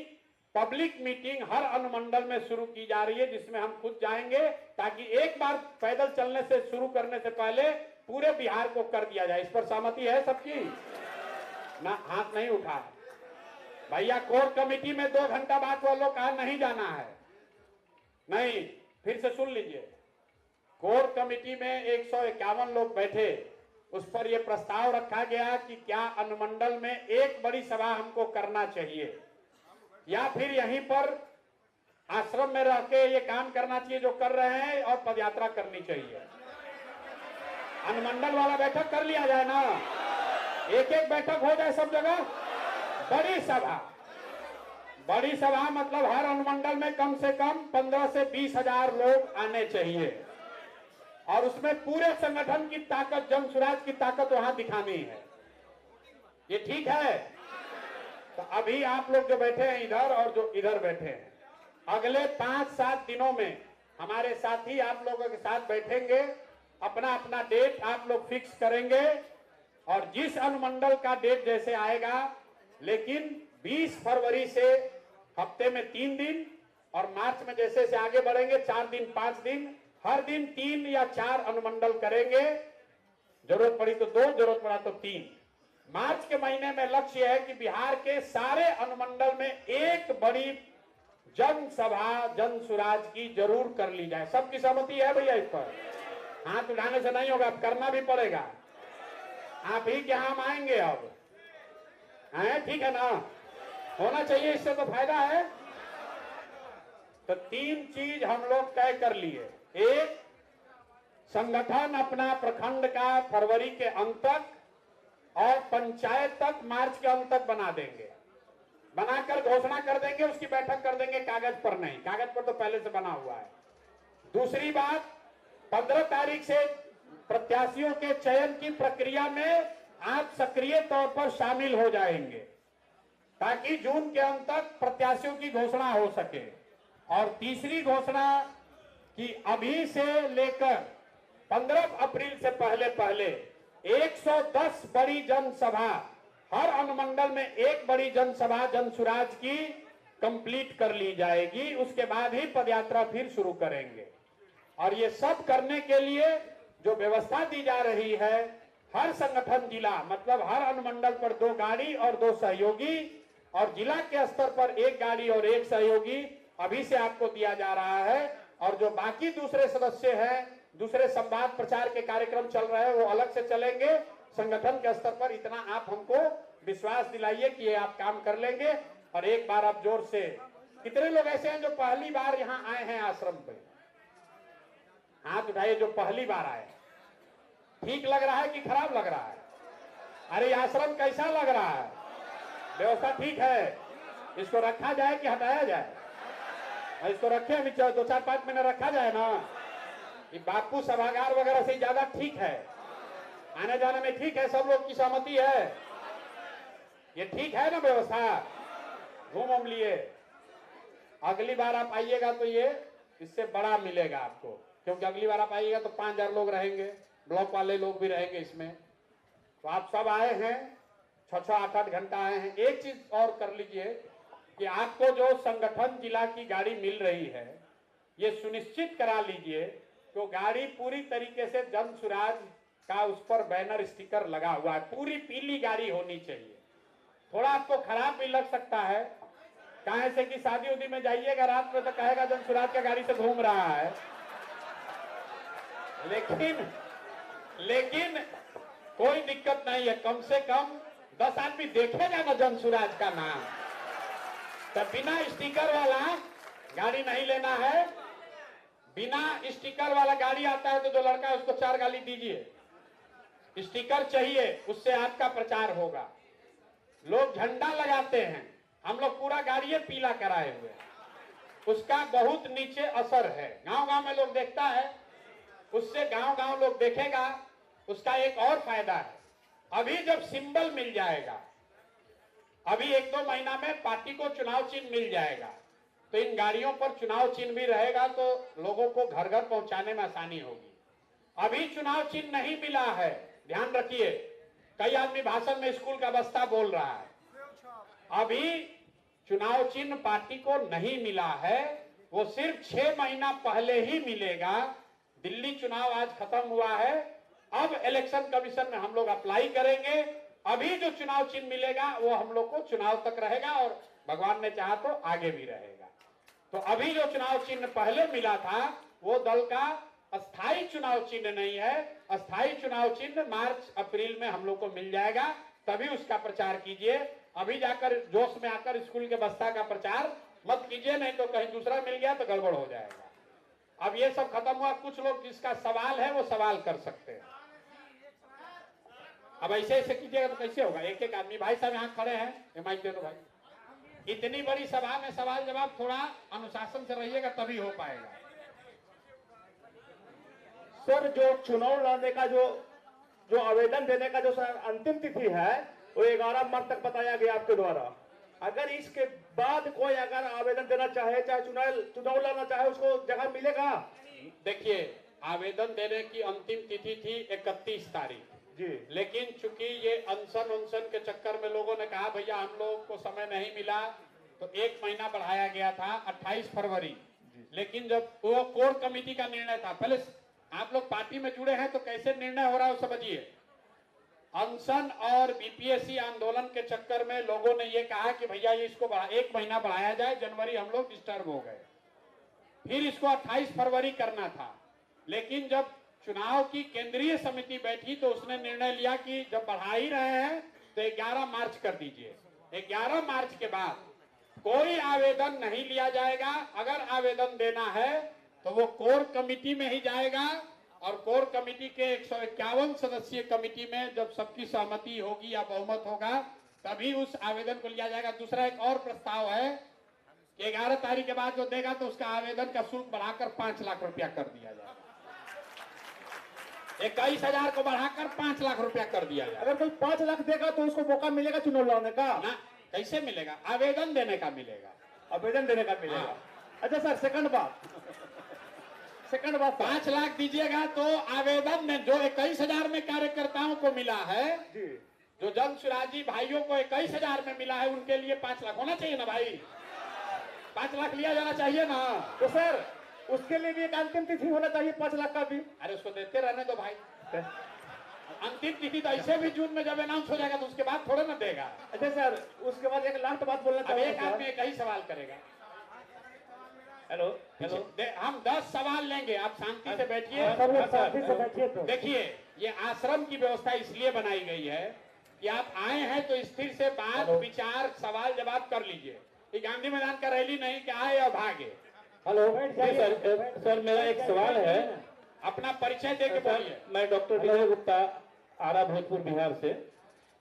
पब्लिक मीटिंग हर अनुमंडल में शुरू की जा रही है, जिसमें हम खुद जाएंगे, ताकि एक बार पैदल चलने से शुरू करने से पहले पूरे बिहार को कर दिया जाए। इस पर सहमति है सबकी? ना हाथ नहीं उठा भैया। कोर कमेटी में 2 घंटा बाद वो लोग कहा नहीं जाना है, नहीं, फिर से सुन लीजिए। कोर कमेटी में 151 लोग बैठे, उस पर यह प्रस्ताव रखा गया कि क्या अनुमंडल में एक बड़ी सभा हमको करना चाहिए, या फिर यहीं पर आश्रम में रह के ये काम करना चाहिए जो कर रहे हैं, और पदयात्रा करनी चाहिए। अनुमंडल वाला बैठक कर लिया जाए ना, एक एक बैठक हो जाए सब जगह। बड़ी सभा, बड़ी सभा मतलब हर अनुमंडल में कम से कम 15 से 20,000 लोग आने चाहिए, और उसमें पूरे संगठन की ताकत, जन सुराज की ताकत वहां दिखानी है। ये ठीक है? तो अभी आप लोग जो बैठे हैं इधर और जो इधर बैठे हैं, अगले 5-7 दिनों में हमारे साथी आप लोगों के साथ बैठेंगे, अपना अपना डेट आप लोग फिक्स करेंगे, और जिस अनुमंडल का डेट जैसे आएगा, लेकिन 20 फरवरी से हफ्ते में 3 दिन, और मार्च में जैसे से आगे बढ़ेंगे 4 दिन 5 दिन, हर दिन 3 या 4 अनुमंडल करेंगे। जरूरत पड़ी तो 2, जरूरत पड़ा तो 3। मार्च के महीने में लक्ष्य है कि बिहार के सारे अनुमंडल में एक बड़ी जन सभा जन सुराज की जरूर कर ली जाए। सबकी सहमति है भैया? इस पर हाथ उठाने से नहीं होगा, अब करना भी पड़ेगा। आप ही के हम आएंगे अब, हैं? ठीक है ना? होना चाहिए, इससे तो फायदा है। तो 3 चीज हम लोग तय कर लिए। एक, संगठन अपना प्रखंड का फरवरी के अंत तक और पंचायत तक मार्च के अंत तक बना देंगे, बनाकर घोषणा कर देंगे, उसकी बैठक कर देंगे, कागज पर नहीं, कागज पर तो पहले से बना हुआ है। दूसरी बात, 15 तारीख से प्रत्याशियों के चयन की प्रक्रिया में आप सक्रिय तौर पर शामिल हो जाएंगे, ताकि जून के अंत तक प्रत्याशियों की घोषणा हो सके। और तीसरी घोषणा कि अभी से लेकर 15 अप्रैल से पहले पहले 110 बड़ी जनसभा, हर अनुमंडल में एक बड़ी जनसभा जन सुराज की कंप्लीट कर ली जाएगी। उसके बाद ही पदयात्रा फिर शुरू करेंगे। और ये सब करने के लिए जो व्यवस्था दी जा रही है, हर संगठन जिला मतलब हर अनुमंडल पर 2 गाड़ी और 2 सहयोगी, और जिला के स्तर पर 1 गाड़ी और 1 सहयोगी अभी से आपको दिया जा रहा है। और जो बाकी दूसरे सदस्य हैं, दूसरे संवाद प्रचार के कार्यक्रम चल रहे हैं, वो अलग से चलेंगे। संगठन के स्तर पर इतना आप हमको विश्वास दिलाइए कि ये आप काम कर लेंगे। और एक बार आप जोर से, कितने लोग ऐसे हैं जो पहली बार यहाँ आए हैं आश्रम पे? हाथ उठाइए जो पहली बार आए। ठीक लग रहा है कि खराब लग रहा है? अरे आश्रम कैसा लग रहा है? व्यवस्था ठीक है? इसको रखा जाए कि हटाया जाए? इसको रखे, अभी 2-4-5 महीने रखा जाए ना। ये बापू सभागार वगैरह से ज्यादा ठीक है, आने जाने में ठीक है, सब लोग की सहमति है। ये ठीक है ना व्यवस्था? घूम लिए। अगली बार आप आइएगा तो ये इससे बड़ा मिलेगा आपको, क्योंकि अगली बार आप आइएगा तो 5000 लोग रहेंगे, ब्लॉक वाले लोग भी रहेंगे इसमें। तो आप सब आए हैं, 6-6, 8-8 घंटा आए हैं। एक चीज और कर लीजिए कि आपको जो संगठन जिला की गाड़ी मिल रही है, ये सुनिश्चित करा लीजिए कि गाड़ी पूरी तरीके से जन सुराज का उस पर बैनर स्टिकर लगा हुआ है, पूरी पीली गाड़ी होनी चाहिए। थोड़ा आपको खराब भी लग सकता है, कहे से कि शादी उदी में जाइएगा रात में तो कहेगा जन सुराज का गाड़ी से घूम रहा है, लेकिन कोई दिक्कत नहीं है। कम से कम 10 आदमी देखेगा ना जन सुराज का नाम, तो बिना स्टिकर वाला गाड़ी नहीं लेना है। बिना स्टिकर वाला गाड़ी आता है तो जो लड़का है उसको 4 गाली दीजिए, स्टिकर चाहिए, उससे आपका प्रचार होगा। लोग झंडा लगाते हैं, हम लोग पूरा गाड़ी पीला कराए हुए, उसका बहुत नीचे असर है। गांव गांव में लोग देखता है, उससे गांव गांव लोग देखेगा, उसका एक और फायदा है। अभी जब सिंबल मिल जाएगा, अभी 1-2 महीना में पार्टी को चुनाव चिन्ह मिल जाएगा, तो इन गाड़ियों पर चुनाव चिन्ह भी रहेगा, तो लोगों को घर घर पहुंचाने में आसानी होगी। अभी चुनाव चिन्ह नहीं मिला है, ध्यान रखिए। कई आदमी भाषण में स्कूल का बस्ता बोल रहा है, अभी चुनाव चिन्ह पार्टी को नहीं मिला है, वो सिर्फ 6 महीना पहले ही मिलेगा। दिल्ली चुनाव आज खत्म हुआ है, अब इलेक्शन कमीशन में हम लोग अप्लाई करेंगे। अभी जो चुनाव चिन्ह मिलेगा वो हम लोग को चुनाव तक रहेगा, और भगवान ने चाहा तो आगे भी रहेगा। तो अभी जो चुनाव चिन्ह पहले मिला था वो दल का अस्थाई चुनाव चिन्ह नहीं है। अस्थाई चुनाव चिन्ह मार्च अप्रैल में हम लोग को मिल जाएगा, तभी उसका प्रचार कीजिए। अभी जाकर जोश में आकर स्कूल के बस्ता का प्रचार मत कीजिए, नहीं तो कहीं दूसरा मिल गया तो गड़बड़ हो जाएगा। अब ये सब खत्म हुआ, कुछ लोग जिसका सवाल है वो सवाल कर सकते हैं। अब ऐसे ऐसे कीजिएगा तो कैसे होगा? एक एक आदमी, भाई साहब यहाँ खड़े हैं, माइक दे दो भाई। इतनी बड़ी सभा में सवाल जवाब थोड़ा अनुशासन से रहिएगा तभी हो पाएगा। सर, जो चुनाव लड़ने का जो आवेदन देने का जो अंतिम तिथि है वो 11 मार्च तक बताया गया आपके द्वारा। अगर इसके बाद कोई अगर आवेदन देना चाहे, चाहे चुनाव लड़ना चाहे, उसको जगह मिलेगा? देखिए, आवेदन देने की अंतिम तिथि थी 31 तारीख जी, लेकिन चूंकि ये अनशन के चक्कर में लोगों ने कहा भैया हम लोग को समय नहीं मिला, तो 1 महीना बढ़ाया गया था 28 फरवरी। लेकिन जब वो कोर कमेटी का निर्णय था, पहले आप लोग पार्टी में जुड़े हैं तो कैसे निर्णय हो रहा है वो समझिए। अनशन और बीपीएससी आंदोलन के चक्कर में लोगों ने ये कहा कि भैया ये इसको 1 महीना बढ़ाया जाए, जनवरी हम लोग डिस्टर्ब हो गए, फिर इसको 28 फरवरी करना था। लेकिन जब चुनाव की केंद्रीय समिति बैठी तो उसने निर्णय लिया कि जब बढ़ा ही रहे हैं तो 11 मार्च कर दीजिए। 11 मार्च के बाद कोई आवेदन नहीं लिया जाएगा। अगर आवेदन देना है तो वो कोर कमेटी में ही जाएगा, और कोर कमेटी के 151 सदस्यीय कमेटी में जब सबकी सहमति होगी या बहुमत होगा तभी उस आवेदन को लिया जाएगा। दूसरा एक और प्रस्ताव है कि 11 तारीख के बाद जो देगा तो उसका आवेदन का शुल्क बढ़ाकर 5 लाख रुपया कर दिया जाएगा। 21,000 को बढ़ाकर 5 लाख रुपया कर दिया जाएगा। अगर कोई 5 लाख देगा तो उसको मौका मिलेगा चुनाव लड़ने का? ना, कैसे मिलेगा? आवेदन देने का मिलेगा। आवेदन देने का मिलेगा। हाँ। अच्छा सर, सेकंड बात 5 लाख दीजिएगा तो आवेदन में जो 21,000 में कार्यकर्ताओं को मिला है जी, जो जन सुराजी भाइयों को 21,000 में मिला है, उनके लिए 5 लाख होना चाहिए ना भाई? 5 लाख लिया जाना चाहिए ना? तो सर उसके लिए भी एक अंतिम तिथि होना चाहिए 5 लाख का भी। अरे उसको देते रहने दो भाई। अंतिम तिथि तो ऐसे भी जून में जब अनाउंस हो जाएगा तो उसके बाद थोड़ा ना देगा। अच्छा सर, उसके बाद एक लास्ट बात बोलना अब चाहूंगा। एक आदमी एक ही सवाल करेगा। हेलो हेलो, हम 10 सवाल लेंगे, आप शांति से बैठिए। शांति से बैठिए। तो देखिए, ये आश्रम की व्यवस्था इसलिए बनाई गई है कि आप आए हैं तो स्थिर से बात विचार सवाल जवाब कर लीजिए। ये गांधी मैदान का रैली नहीं कि आए और भागे। हेलो सर, मेरा एक सवाल है। अपना परिचय दे के बोलिए। मैं डॉक्टर विजय गुप्ता, आरा भोजपुर बिहार से।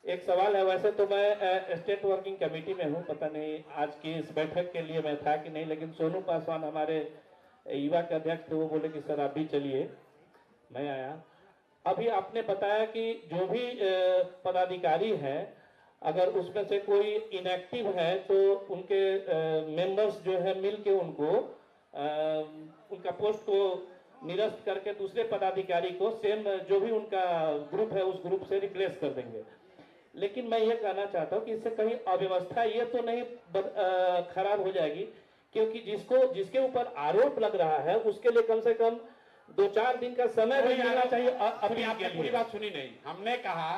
एक सवाल है, वैसे तो मैं स्टेट वर्किंग कमेटी में हूँ, पता नहीं आज की इस बैठक के लिए मैं था कि नहीं, लेकिन सोनू पासवान हमारे युवा के अध्यक्ष थे, वो बोले कि सर आप भी चलिए, मैं आया। अभी आपने बताया कि जो भी पदाधिकारी हैं अगर उसमें से कोई इनएक्टिव है तो उनके मेंबर्स जो है मिल के उनको उनका पोस्ट को निरस्त करके दूसरे पदाधिकारी को सेम जो भी उनका ग्रुप है उस ग्रुप से रिप्लेस कर देंगे। लेकिन मैं ये कहना चाहता हूँ कि इससे कहीं अव्यवस्था ये तो नहीं खराब हो जाएगी, क्योंकि जिसके ऊपर आरोप लग रहा है उसके लिए कम से कम 2-4 दिन का समय भी मिलना चाहिए। अभी आपने पूरी बात सुनी नहीं। हमने कहा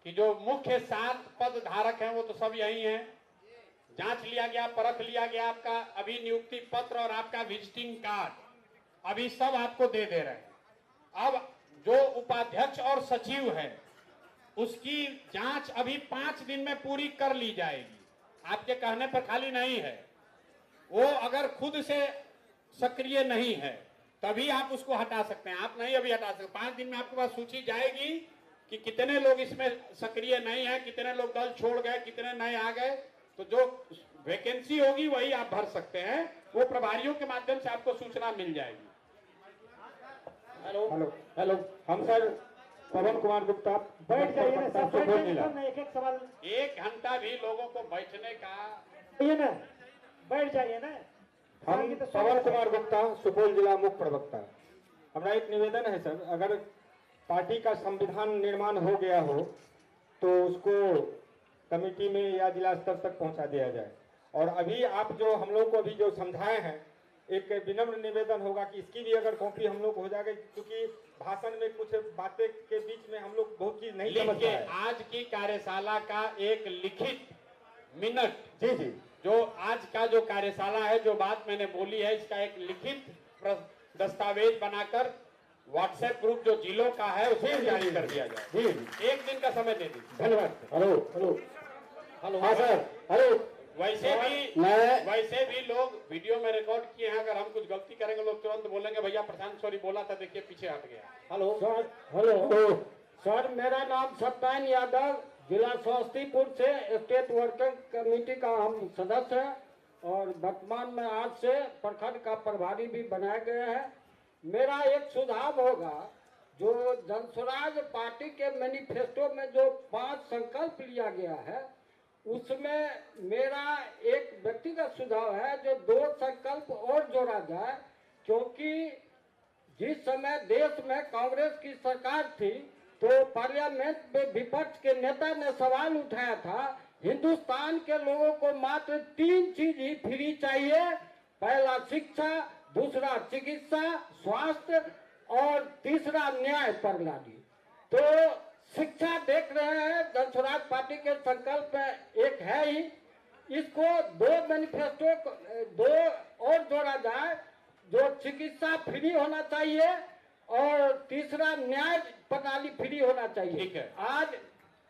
कि जो मुख्य 7 पद धारक हैं वो तो सब यही हैं, जांच लिया गया, परख लिया गया, आपका अभी नियुक्ति पत्र और आपका विजिटिंग कार्ड अभी सब आपको दे रहे हैं। अब जो उपाध्यक्ष और सचिव है उसकी जांच अभी 5 दिन में पूरी कर ली जाएगी, आपके कहने पर खाली नहीं है। वो अगर खुद से सक्रिय नहीं है तभी आप उसको हटा सकते हैं, आप नहीं अभी हटा सकते। 5 दिन में आपके पास सूची जाएगी कि कितने लोग इसमें सक्रिय नहीं है, कितने लोग दल छोड़ गए, कितने नए आ गए। तो जो वैकेंसी होगी वही आप भर सकते हैं, वो प्रभारियों के माध्यम से आपको सूचना मिल जाएगी। हेलो हेलो हेलो, हम सर पवन कुमार गुप्ता बैठ जाइए ना सब, बैठ जाइए ना, एक एक सवाल 1 घंटा भी लोगों को बैठने का, ये ना बैठ जाइए ना। हम पवन कुमार गुप्ता, सुपौल जिला मुख्य प्रवक्ता। हमारा एक निवेदन है सर, अगर पार्टी का संविधान निर्माण हो गया हो तो उसको कमेटी में या जिला स्तर तक पहुंचा दिया जाए। और अभी आप जो हम लोग को अभी जो समझाए हैं, एक विनम्र निवेदन होगा कि इसकी भी अगर कॉपी हम लोग हो जाएगा, क्योंकि भाषण में कुछ बातें के बीच में हम लोग बहुत चीज नहीं समझ पाए। आज की कार्यशाला का एक लिखित मिनट, जी जी, जो आज का जो कार्यशाला है, जो बात मैंने बोली है, इसका एक लिखित दस्तावेज बनाकर व्हाट्सएप ग्रुप जो जिलों का है उसमें जारी कर दिया जाए। जी जी, 1 दिन का समय दे दीजिए। धन्यवाद। हेलो हेलो हेलो, हाँ सर, हेलो। वैसे भी लोग वीडियो में रिकॉर्ड किए हैं, अगर हम कुछ गलती करेंगे लोग तुरंत बोलेंगे भैया प्रशांत सॉरी बोला था, देखिए पीछे हट गया। हेलो सर, हेलो सर, मेरा नाम सत्यान यादव, जिला समस्तीपुर से स्टेट वर्किंग कमेटी का हम सदस्य हैं और वर्तमान में आज से प्रखंड का प्रभारी भी बनाया गया है। मेरा एक सुझाव होगा, जो जनस्वराज पार्टी के मैनिफेस्टो में जो 5 संकल्प लिया गया है उसमें मेरा एक व्यक्तिगत सुझाव है जो 2 संकल्प और जोड़ा जाए, क्योंकि जिस समय देश में कांग्रेस की सरकार थी तो पार्लियामेंट में विपक्ष के नेता ने सवाल उठाया था, हिंदुस्तान के लोगों को मात्र 3 चीज ही फ्री चाहिए, पहला शिक्षा, दूसरा चिकित्सा स्वास्थ्य और तीसरा न्याय प्रणाली। तो शिक्षा देख रहे हैं, जनस्वराज पार्टी के संकल्प में एक है ही, इसको 2 मैनिफेस्टो 2 और जोड़ा जाए, जो चिकित्सा फ्री होना चाहिए और तीसरा न्याय प्रणाली फ्री होना चाहिए। ठीक है, आज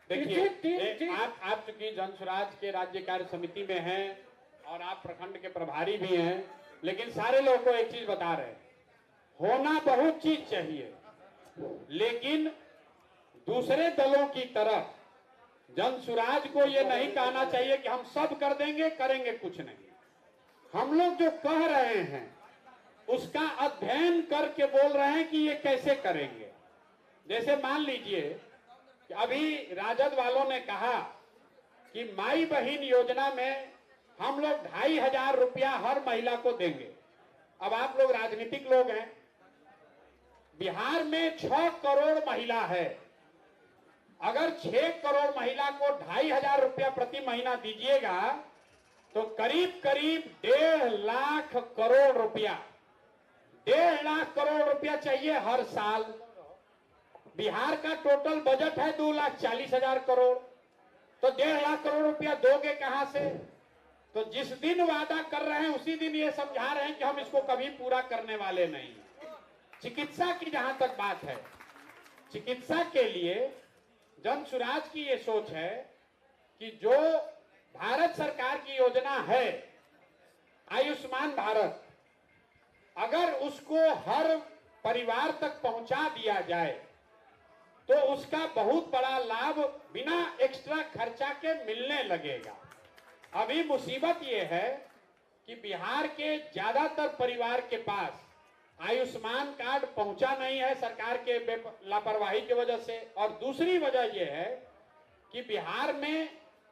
देखिए आप चूंकि जनस्वराज के राज्य कार्य समिति में हैं और आप प्रखंड के प्रभारी भी हैं, लेकिन सारे लोगों को एक चीज बता रहे हैं, होना बहुत चीज चाहिए, लेकिन दूसरे दलों की तरह जनस्वराज को ये नहीं कहना चाहिए कि हम सब कर देंगे, करेंगे कुछ नहीं। हम लोग जो कह रहे हैं उसका अध्ययन करके बोल रहे हैं कि ये कैसे करेंगे। जैसे मान लीजिए कि अभी राजद वालों ने कहा कि माई बहन योजना में हम लोग 2500 रुपया हर महिला को देंगे। अब आप लोग राजनीतिक लोग हैं, बिहार में 6 करोड़ महिला है, अगर 6 करोड़ महिला को 2500 रुपया प्रति महीना दीजिएगा तो करीब करीब 1.5 लाख करोड़ रुपया, 1.5 लाख करोड़ रुपया चाहिए हर साल। बिहार का टोटल बजट है 2,40,000 करोड़, तो 1.5 लाख करोड़ रुपया दोगे कहां से? तो जिस दिन वादा कर रहे हैं उसी दिन ये समझा रहे हैं कि हम इसको कभी पूरा करने वाले नहीं। चिकित्सा की जहां तक बात है, चिकित्सा के लिए जनस्वराज की ये सोच है कि जो भारत सरकार की योजना है आयुष्मान भारत, अगर उसको हर परिवार तक पहुंचा दिया जाए तो उसका बहुत बड़ा लाभ बिना एक्स्ट्रा खर्चा के मिलने लगेगा। अभी मुसीबत ये है कि बिहार के ज्यादातर परिवार के पास आयुष्मान कार्ड पहुंचा नहीं है सरकार के लापरवाही की वजह से, और दूसरी वजह यह है कि बिहार में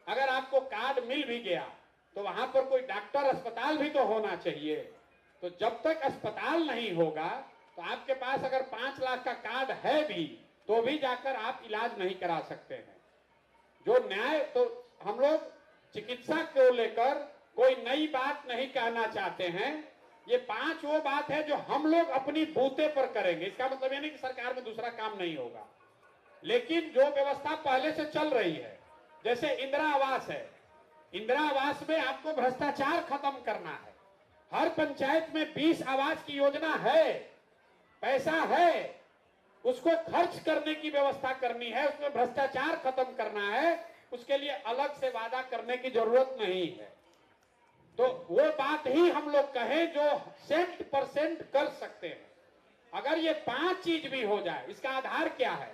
अगर आपको कार्ड मिल भी गया तो वहां पर कोई डॉक्टर अस्पताल भी तो होना चाहिए। तो जब तक अस्पताल नहीं होगा तो आपके पास अगर 5 लाख का कार्ड है भी तो भी जाकर आप इलाज नहीं करा सकते हैं। जो न्याय, तो हम लोग चिकित्सा को लेकर कोई नई बात नहीं कहना चाहते हैं। ये 5 वो बात है जो हम लोग अपनी बूते पर करेंगे। इसका मतलब ये नहीं कि सरकार में दूसरा काम नहीं होगा, लेकिन जो व्यवस्था पहले से चल रही है, जैसे इंदिरा आवास है, इंदिरा आवास में आपको भ्रष्टाचार खत्म करना है। हर पंचायत में 20 आवास की योजना है, पैसा है, उसको खर्च करने की व्यवस्था करनी है, उसमें भ्रष्टाचार खत्म करना है, उसके लिए अलग से वादा करने की जरूरत नहीं है। तो वो बात ही हम लोग कहें जो 100% कर सकते हैं। अगर ये 5 चीज भी हो जाए, इसका आधार क्या है?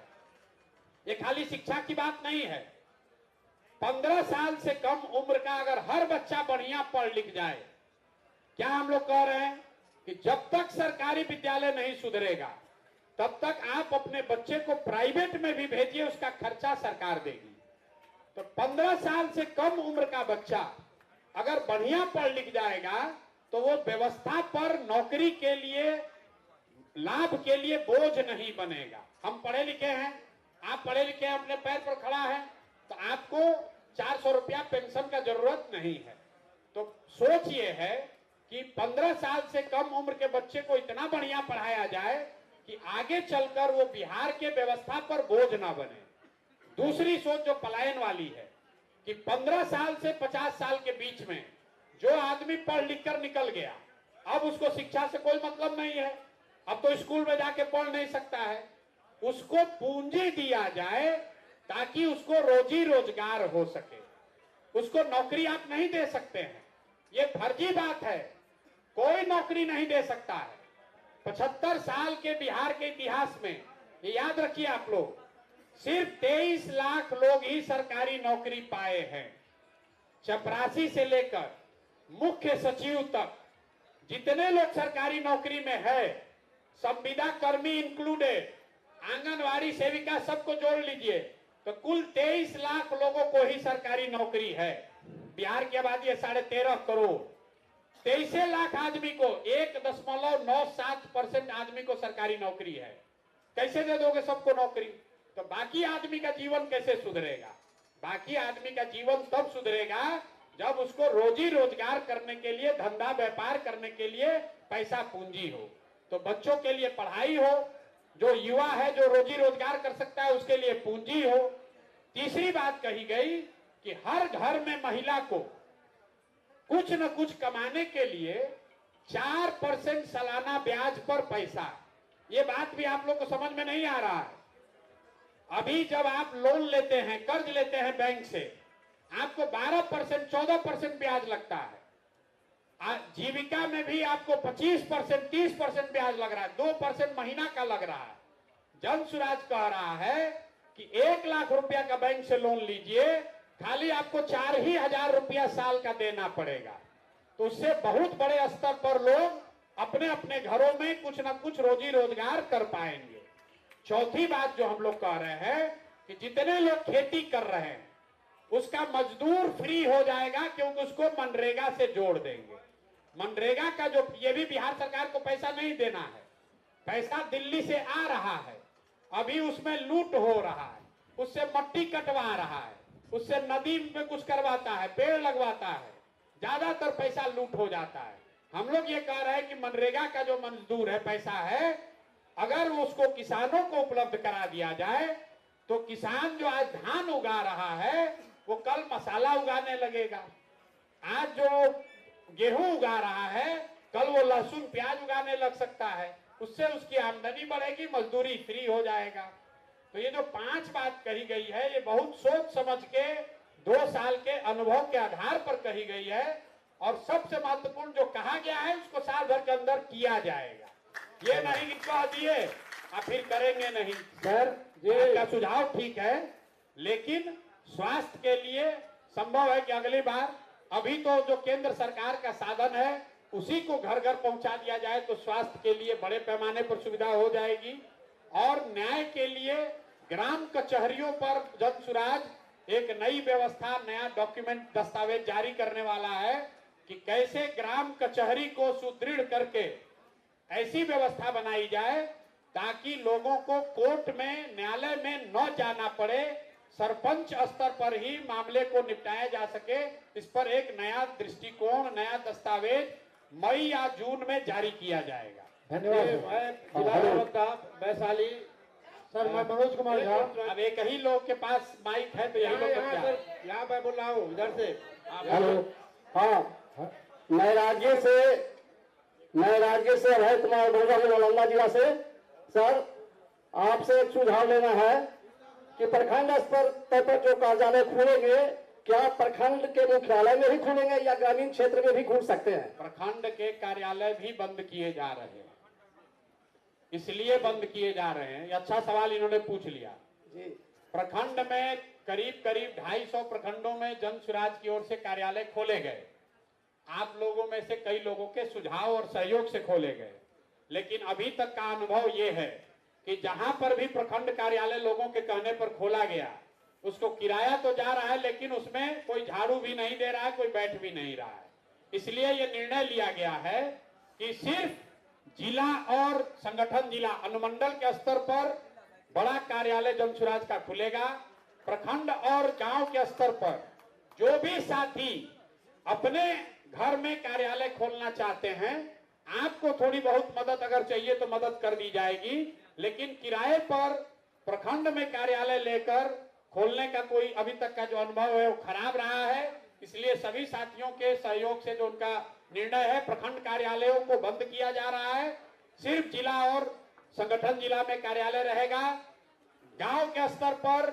ये खाली शिक्षा की बात नहीं है। 15 साल से कम उम्र का अगर हर बच्चा बढ़िया पढ़ लिख जाए, क्या हम लोग कह रहे हैं कि जब तक सरकारी विद्यालय नहीं सुधरेगा तब तक आप अपने बच्चे को प्राइवेट में भी भेजिए, उसका खर्चा सरकार देगी। तो 15 साल से कम उम्र का बच्चा अगर बढ़िया पढ़ लिख जाएगा तो वो व्यवस्था पर नौकरी के लिए, लाभ के लिए बोझ नहीं बनेगा। हम पढ़े लिखे हैं, आप पढ़े लिखे हैं, अपने पैर पर खड़ा है, तो आपको 400 रुपया पेंशन का जरूरत नहीं है। तो सोच ये है कि 15 साल से कम उम्र के बच्चे को इतना बढ़िया पढ़ाया जाए कि आगे चलकर वो बिहार के व्यवस्था पर बोझ ना बने। दूसरी सोच जो पलायन वाली है कि 15 साल से 50 साल के बीच में जो आदमी पढ़ लिख कर निकल गया, अब उसको शिक्षा से कोई मतलब नहीं है, अब तो स्कूल में जाके पढ़ नहीं सकता है, उसको पूंजी दिया जाए ताकि उसको रोजी रोजगार हो सके। उसको नौकरी आप नहीं दे सकते हैं, ये फर्जी बात है, कोई नौकरी नहीं दे सकता है। 75 साल के बिहार के इतिहास में ये याद रखिए आप लोग, सिर्फ 23 लाख लोग ही सरकारी नौकरी पाए हैं। चपरासी से लेकर मुख्य सचिव तक जितने लोग सरकारी नौकरी में है, संविदा कर्मी इंक्लूडेड, आंगनवाड़ी सेविका, सबको जोड़ लीजिए तो कुल 23 लाख लोगों को ही सरकारी नौकरी है। बिहार की आबादी है 13.5 करोड़, 23 लाख आदमी को 1.97% आदमी को सरकारी नौकरी है। कैसे दे दोगे सबको नौकरी? तो बाकी आदमी का जीवन कैसे सुधरेगा? बाकी आदमी का जीवन तब सुधरेगा जब उसको रोजी रोजगार करने के लिए, धंधा व्यापार करने के लिए पैसा पूंजी हो। तो बच्चों के लिए पढ़ाई हो, जो युवा है जो रोजी रोजगार कर सकता है उसके लिए पूंजी हो। तीसरी बात कही गई कि हर घर में महिला को कुछ न कुछ कमाने के लिए 4% सालाना ब्याज पर पैसा। ये बात भी आप लोग को समझ में नहीं आ रहा है। अभी जब आप लोन लेते हैं, कर्ज लेते हैं बैंक से, आपको 12%, 14% ब्याज लगता है। जीविका में भी आपको 25%, 30% ब्याज लग रहा है, 2% महीना का लग रहा है। जन सुराज कह रहा है कि 1 लाख रुपया का बैंक से लोन लीजिए, खाली आपको 4,000 रुपया साल का देना पड़ेगा। तो उससे बहुत बड़े स्तर पर लोग अपने अपने घरों में कुछ न कुछ रोजी रोजगार कर पाएंगे। चौथी बात जो हम लोग कह रहे हैं कि जितने लोग खेती कर रहे हैं उसका मजदूर फ्री हो जाएगा, क्योंकि उसको मनरेगा से जोड़ देंगे। मनरेगा का जो, ये भी बिहार सरकार को पैसा नहीं देना है, पैसा दिल्ली से आ रहा है, अभी उसमें लूट हो रहा है, उससे मट्टी कटवा रहा है, उससे नदी में कुछ करवाता है, पेड़ लगवाता है, ज्यादातर पैसा लूट हो जाता है। हम लोग ये कह रहे हैं कि मनरेगा का जो मजदूर है, पैसा है, अगर उसको किसानों को उपलब्ध करा दिया जाए तो किसान जो आज धान उगा रहा है वो कल मसाला उगाने लगेगा। आज जो गेहूं उगा रहा है कल वो लहसुन प्याज उगाने लग सकता है, उससे उसकी आमदनी बढ़ेगी, मजदूरी फ्री हो जाएगा। तो ये जो 5 बात कही गई है, ये बहुत सोच समझ के 2 साल के अनुभव के आधार पर कही गई है, और सबसे महत्वपूर्ण जो कहा गया है उसको साल भर के अंदर किया जाएगा। ये नहीं कि कह दिए और फिर करेंगे नहीं। सर ये का सुझाव ठीक है, लेकिन स्वास्थ्य के लिए संभव है कि अगली बार, अभी तो जो केंद्र सरकार का साधन है उसी को घर घर पहुंचा दिया जाए तो स्वास्थ्य के लिए बड़े पैमाने पर सुविधा हो जाएगी। और न्याय के लिए ग्राम कचहरियों पर जन सुराज एक नई व्यवस्था, नया डॉक्यूमेंट, दस्तावेज जारी करने वाला है कि कैसे ग्राम कचहरी को सुदृढ़ करके ऐसी व्यवस्था बनाई जाए ताकि लोगों को कोर्ट में, न्यायालय में न जाना पड़े, सरपंच स्तर पर ही मामले को निपटाया जा सके। इस पर एक नया दृष्टिकोण, नया दस्तावेज मई या जून में जारी किया जाएगा। धन्यवाद। वैशाली सर, मैं मनोज कुमार झा। अब एक ही लोग के पास माइक है तो यही लोग यहाँ मैं बोल रहा हूँ इधर से। हेलो। हाँ, मैं राज्य से अभय कुमार बोल रहा हूँ, नालंदा जिला से। सर, आपसे एक सुझाव लेना है कि प्रखंड स्तर पर जो कार्यालय खुलेंगे, क्या प्रखंड के मुख्यालय में ही खुलेंगे या ग्रामीण क्षेत्र में भी खुल सकते हैं? प्रखंड के कार्यालय भी बंद किए जा रहे हैं। इसलिए बंद किए जा रहे हैं, ये अच्छा सवाल इन्होंने पूछ लिया जी। प्रखंड में करीब 250 प्रखंडों में जन स्वराज की ओर से कार्यालय खोले गए। आप लोगों में से कई लोगों के सुझाव और सहयोग से खोले गए, लेकिन अभी तक का अनुभव ये है कि जहां पर भी प्रखंड कार्यालय लोगों के कहने पर खोला गया, उसको किराया तो जा रहा है लेकिन उसमें कोई झाड़ू भी नहीं दे रहा है, कोई बैठ भी नहीं रहा है। इसलिए ये निर्णय लिया गया है कि सिर्फ जिला और संगठन, जिला अनुमंडल के स्तर पर बड़ा कार्यालय जन स्वराज का खुलेगा। प्रखंड और गांव के स्तर पर जो भी साथी अपने घर में कार्यालय खोलना चाहते हैं, आपको थोड़ी बहुत मदद अगर चाहिए तो मदद कर दी जाएगी, लेकिन किराए पर प्रखंड में कार्यालय लेकर खोलने का कोई अभी तक का जो अनुभव है वो खराब रहा है। इसलिए सभी साथियों के सहयोग से जो उनका निर्णय है, प्रखंड कार्यालयों को बंद किया जा रहा है। सिर्फ जिला और संगठन जिला में कार्यालय रहेगा। गांव के स्तर पर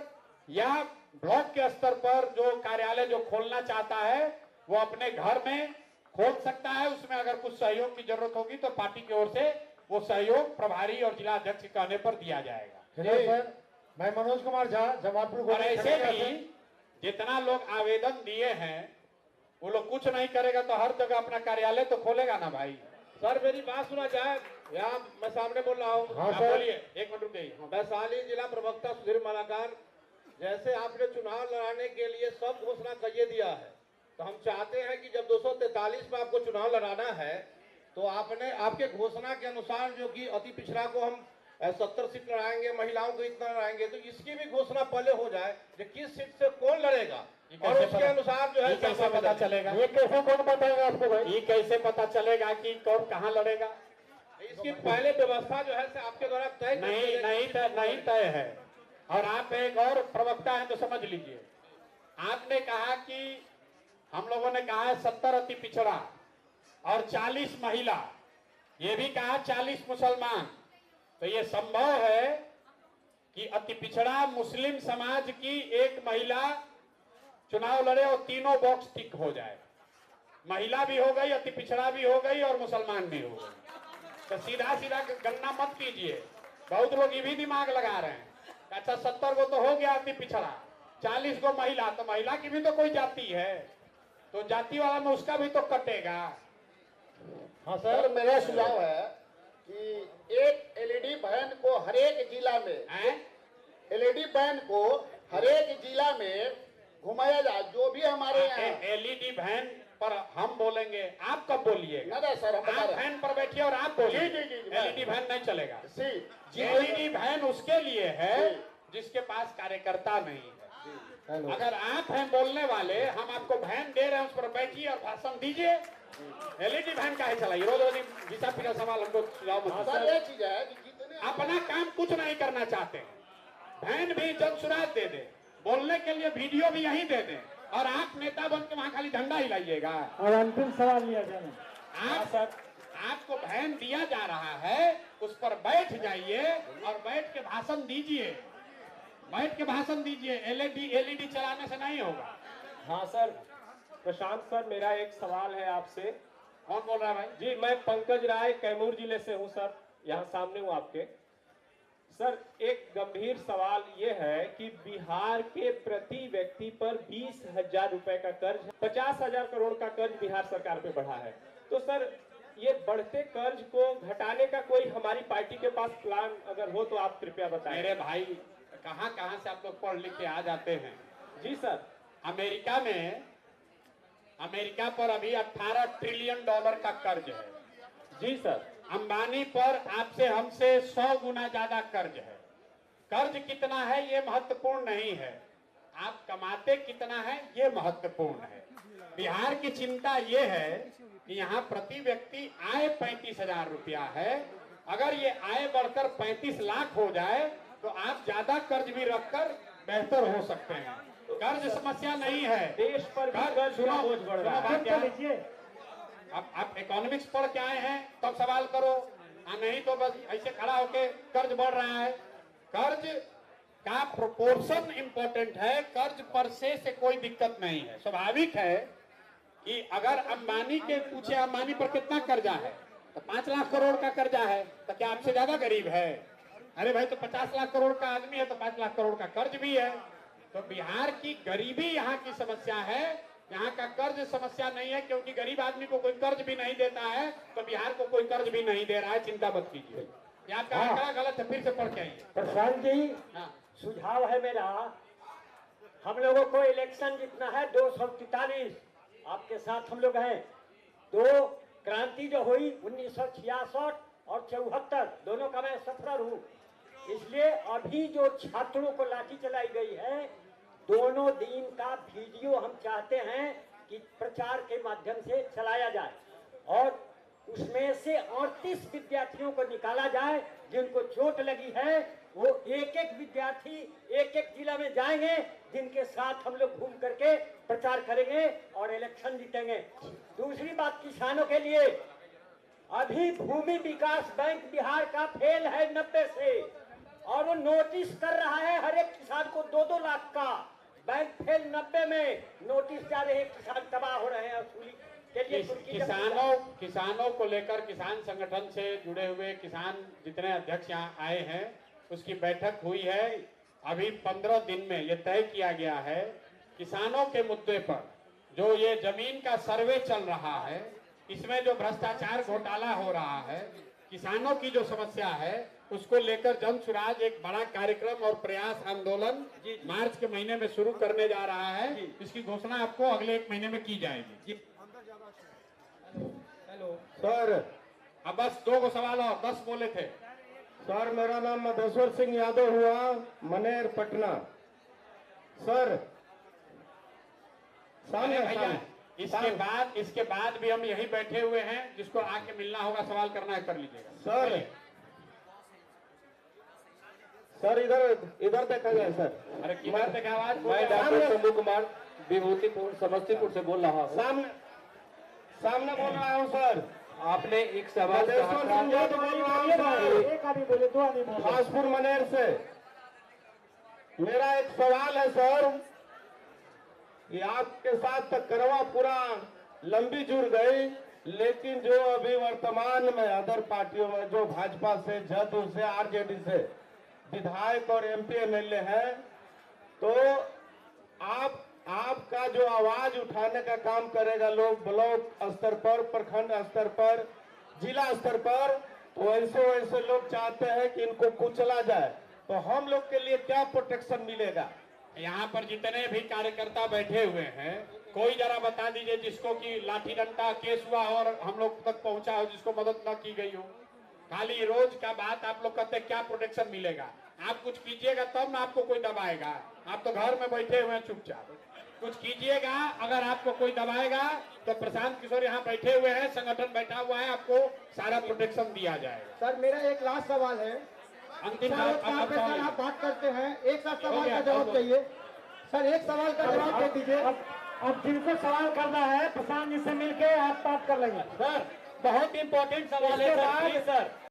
या ब्लॉक के स्तर पर जो कार्यालय जो खोलना चाहता है वो अपने घर में खोल सकता है। उसमें अगर कुछ सहयोग की जरूरत होगी तो पार्टी की ओर से वो सहयोग प्रभारी और जिला अध्यक्ष के कहने पर दिया जाएगा। सर, मैं मनोज कुमार झा, जमालपुर। और ऐसे भी जितना लोग आवेदन दिए हैं वो लोग कुछ नहीं करेगा तो हर जगह अपना कार्यालय तो खोलेगा ना भाई। सर मेरी बात सुना जाए, यहाँ मैं सामने बोल रहा हूँ। हाँ आप सर। बोलिए, एक मिनट रुकिए। वैशाली जिला प्रवक्ता सुधीर मालाकार, जैसे आपने चुनाव लड़ाने के लिए सब घोषणा करिए दिया है, तो हम चाहते हैं कि जब 243 में आपको चुनाव लड़ाना है तो आपने आपके घोषणा के अनुसार जो कि अति पिछड़ा को हम 70 सीट लड़ाएंगे, महिलाओं को इतना लड़ाएंगे, तो इसकी भी घोषणा पहले हो जाए कि किस सीट से कौन लड़ेगा और उसके अनुसार जो है कैसे पता चलेगा? ये कैसे कौन बताएगा आपको भाई? ये कैसे पता चलेगा कि कौन कहाँ लड़ेगा? इसकी पहले व्यवस्था जो है आपके द्वारा तय नहीं तय है। और आप एक और प्रवक्ता है तो समझ लीजिए, आपने कहा कि हम लोगों ने कहा है 70 अति पिछड़ा और 40 महिला, ये भी कहा 40 मुसलमान। तो ये संभव है कि अति पिछड़ा मुस्लिम समाज की एक महिला चुनाव लड़े और तीनों बॉक्स टिक हो जाए। महिला भी हो गई, अति पिछड़ा भी हो गई और मुसलमान भी हो गई। तो सीधा सीधा गणना मत कीजिए। बहुत लोग ये भी दिमाग लगा रहे हैं, अच्छा 70 को तो हो गया अति पिछड़ा, 40 को महिला, तो महिला की भी तो कोई जाति है, तो जाति वाला में उसका भी तो कटेगा। हाँ सर, मेरा सुझाव है कि एक एलईडी वैन को हरेक जिला में, एलईडी वैन को हरेक जिला में घुमाया जाए। जो भी हमारे यहाँ एलईडी वैन पर हम बोलेंगे, आप कब बोलिएगा? ना सर, हम आप वैन पर बैठिए और आप बोलिए। जी, एलईडी वैन नहीं चलेगा। जी, एलईडी वैन उसके लिए है जिसके पास कार्यकर्ता नहीं है। अगर आप हैं बोलने वाले, हम आपको वैन दे रहे हैं, उस पर बैठिए और भाषण दीजिए। एलईडी वैन काहे चलाइए? रोज रोज घिसा पिटा सवाल हमको सुझाव मत। सर ये चीज है कि जितने अपना काम कुछ नहीं करना चाहते हैं, वैन भी जन स्वराज दे दे, बोलने के लिए वीडियो भी यही दे दे, और आप नेता बन के वहां खाली झंडा हिलाइएगा। और अंतिम सवाल लिया जाए। आपको वैन दिया जा रहा है, उस पर बैठ जाइए और बैठ के भाषण दीजिए, बैठ के भाषण दीजिए। एलईडी चलाने से नहीं होगा। हाँ सर, प्रशांत सर, मेरा एक सवाल है आपसे। कौन बोल रहा है भाई? जी, मैं पंकज राय कैमूर जिले से हूँ सर, यहाँ सामने हूँ आपके। सर एक गंभीर सवाल ये है कि बिहार के प्रति व्यक्ति पर 20,000 रुपए का कर्ज, 50,000 करोड़ का कर्ज बिहार सरकार पे बढ़ा है। तो सर ये बढ़ते कर्ज को घटाने का कोई हमारी पार्टी के पास प्लान अगर हो तो आप कृपया बताएं। मेरे भाई, कहाँ से आप लोग पढ़ लिख के आ जाते हैं। जी सर। अमेरिका पर अभी 18 ट्रिलियन डॉलर का कर्ज है। जी सर। अंबानी पर आपसे हमसे 100 गुना ज्यादा कर्ज है। कर्ज कितना है ये महत्वपूर्ण नहीं है, आप कमाते कितना है ये महत्वपूर्ण है। बिहार की चिंता ये है कि यहाँ प्रति व्यक्ति आय 35,000 रुपया है। अगर ये आय बढ़कर 35 लाख हो जाए तो आप ज्यादा कर्ज भी रखकर बेहतर हो सकते हैं। कर्ज समस्या नहीं है, देश पर भी कर्ज का बोझ बढ़ रहा है। क्या लीजिए, अब आप इकोनॉमिक्स पढ़ के आए हैं तब सवाल करो, नहीं तो बस ऐसे खड़ा होके कर्ज बढ़ रहा है। कर्ज का प्रोपोर्शन इंपॉर्टेंट है, कर्ज पर से कोई दिक्कत नहीं है। स्वाभाविक है कि अगर अंबानी के पूछे अंबानी पर कितना कर्जा है तो 5 लाख करोड़ का कर्जा है, तो क्या आपसे ज्यादा गरीब है? अरे भाई तो 50 लाख करोड़ का आदमी है तो 5 लाख करोड़ का कर्ज भी है। तो बिहार की गरीबी यहाँ की समस्या है, यहाँ का कर्ज समस्या नहीं है, क्योंकि गरीब आदमी को कोई कर्ज भी नहीं देता है तो बिहार को कोई कर्ज भी नहीं दे रहा है। चिंता मत कीजिए, ये आपका आंकड़ा गलत है, फिर से पढ़ के आइए। प्रशांत जी, सुझाव है मेरा, हम लोगों को इलेक्शन जीतना है 243, आपके साथ हम लोग हैं। 2 क्रांति जो हुई 1966 और 74, दोनों का मैं सफर हूँ। इसलिए अभी जो छात्रों को लाठी चलाई गई है, दोनों दिन का वीडियो हम चाहते हैं कि प्रचार के माध्यम से चलाया जाए और उसमें से 38 विद्यार्थियों को निकाला जाए जिनको चोट लगी है। वो एक विद्यार्थी एक जिला में जाएंगे, जिनके साथ हम लोग घूम करके प्रचार करेंगे और इलेक्शन जीतेंगे। दूसरी बात, किसानों के लिए अभी भूमि विकास बैंक बिहार का फेल है 90 से, और वो नोटिस कर रहा है हर एक किसान को 2-2 लाख का। बैंक फेल 90 में, नोटिस जा रहे हैं, किसान तबाह हो रहे हैं वसूली के लिए। किसानों को लेकर किसान संगठन से जुड़े हुए किसान जितने अध्यक्ष यहाँ आए हैं उसकी बैठक हुई है। अभी 15 दिन में ये तय किया गया है किसानों के मुद्दे पर जो ये जमीन का सर्वे चल रहा है, इसमें जो भ्रष्टाचार घोटाला हो रहा है, किसानों की जो समस्या है उसको लेकर जन सुराज एक बड़ा कार्यक्रम और प्रयास आंदोलन मार्च के महीने में शुरू करने जा रहा है। इसकी घोषणा आपको अगले 1 महीने में की जाएगी। हेलो सर, अब बस 2 सवाल और 10 बोले थे। सर मेरा नाम मधेश्वर सिंह यादव हुआ, मनेर पटना। सर सामने भैया, इसके बाद भी हम यही बैठे हुए हैं, जिसको आके मिलना होगा, सवाल करना है कर लीजिएगा। सर इधर देखा जाए सर। अरे किधर देखा आवाज? मैं डॉक्टर शंभू कुमार विभूतिपुर समस्तीपुर से बोल रहा हूँ। सामने बोल रहा हूँ सर। आपने एक सवाल खासपुर मनेर से मेरा एक सवाल है सर कि आपके साथ करवा पूरा लंबी जुड़ गई, लेकिन जो अभी वर्तमान में अदर पार्टियों में जो भाजपा से, जदयू से, आरजेडी से विधायक और एमपी एमएलए हैं, तो आपका जो आवाज उठाने का काम करेगा लोग ब्लॉक स्तर पर, प्रखंड स्तर पर, जिला स्तर पर, तो ऐसे लोग चाहते हैं कि इनको कुचला जाए, तो हम लोग के लिए क्या प्रोटेक्शन मिलेगा? यहाँ पर जितने भी कार्यकर्ता बैठे हुए हैं, कोई जरा बता दीजिए जिसको कि लाठी डंडा केस हुआ हो और हम लोग तक पहुंचा हो, जिसको मदद न की गई हो। खाली रोज का बात आप लोग कहते हैं क्या प्रोटेक्शन मिलेगा। आप कुछ कीजिएगा तब ना आपको कोई दबाएगा। आप तो घर में बैठे हुए हैं चुपचाप, कुछ कीजिएगा। अगर आपको कोई दबाएगा तो प्रशांत किशोर यहाँ बैठे हुए हैं, संगठन बैठा हुआ है, आपको सारा प्रोटेक्शन दिया जाएगा। सर मेरा एक लास्ट सवाल है। अंतिम सर आप बात करते हैं, एक साथ सवाल का जवाब चाहिए सर, एक सवाल का जवाब दे दीजिए। अब जिनको सवाल करना है प्रशांत जी से मिलके आप बात कर लेंगे। सर बहुत इंपॉर्टेंट सवाल है सर।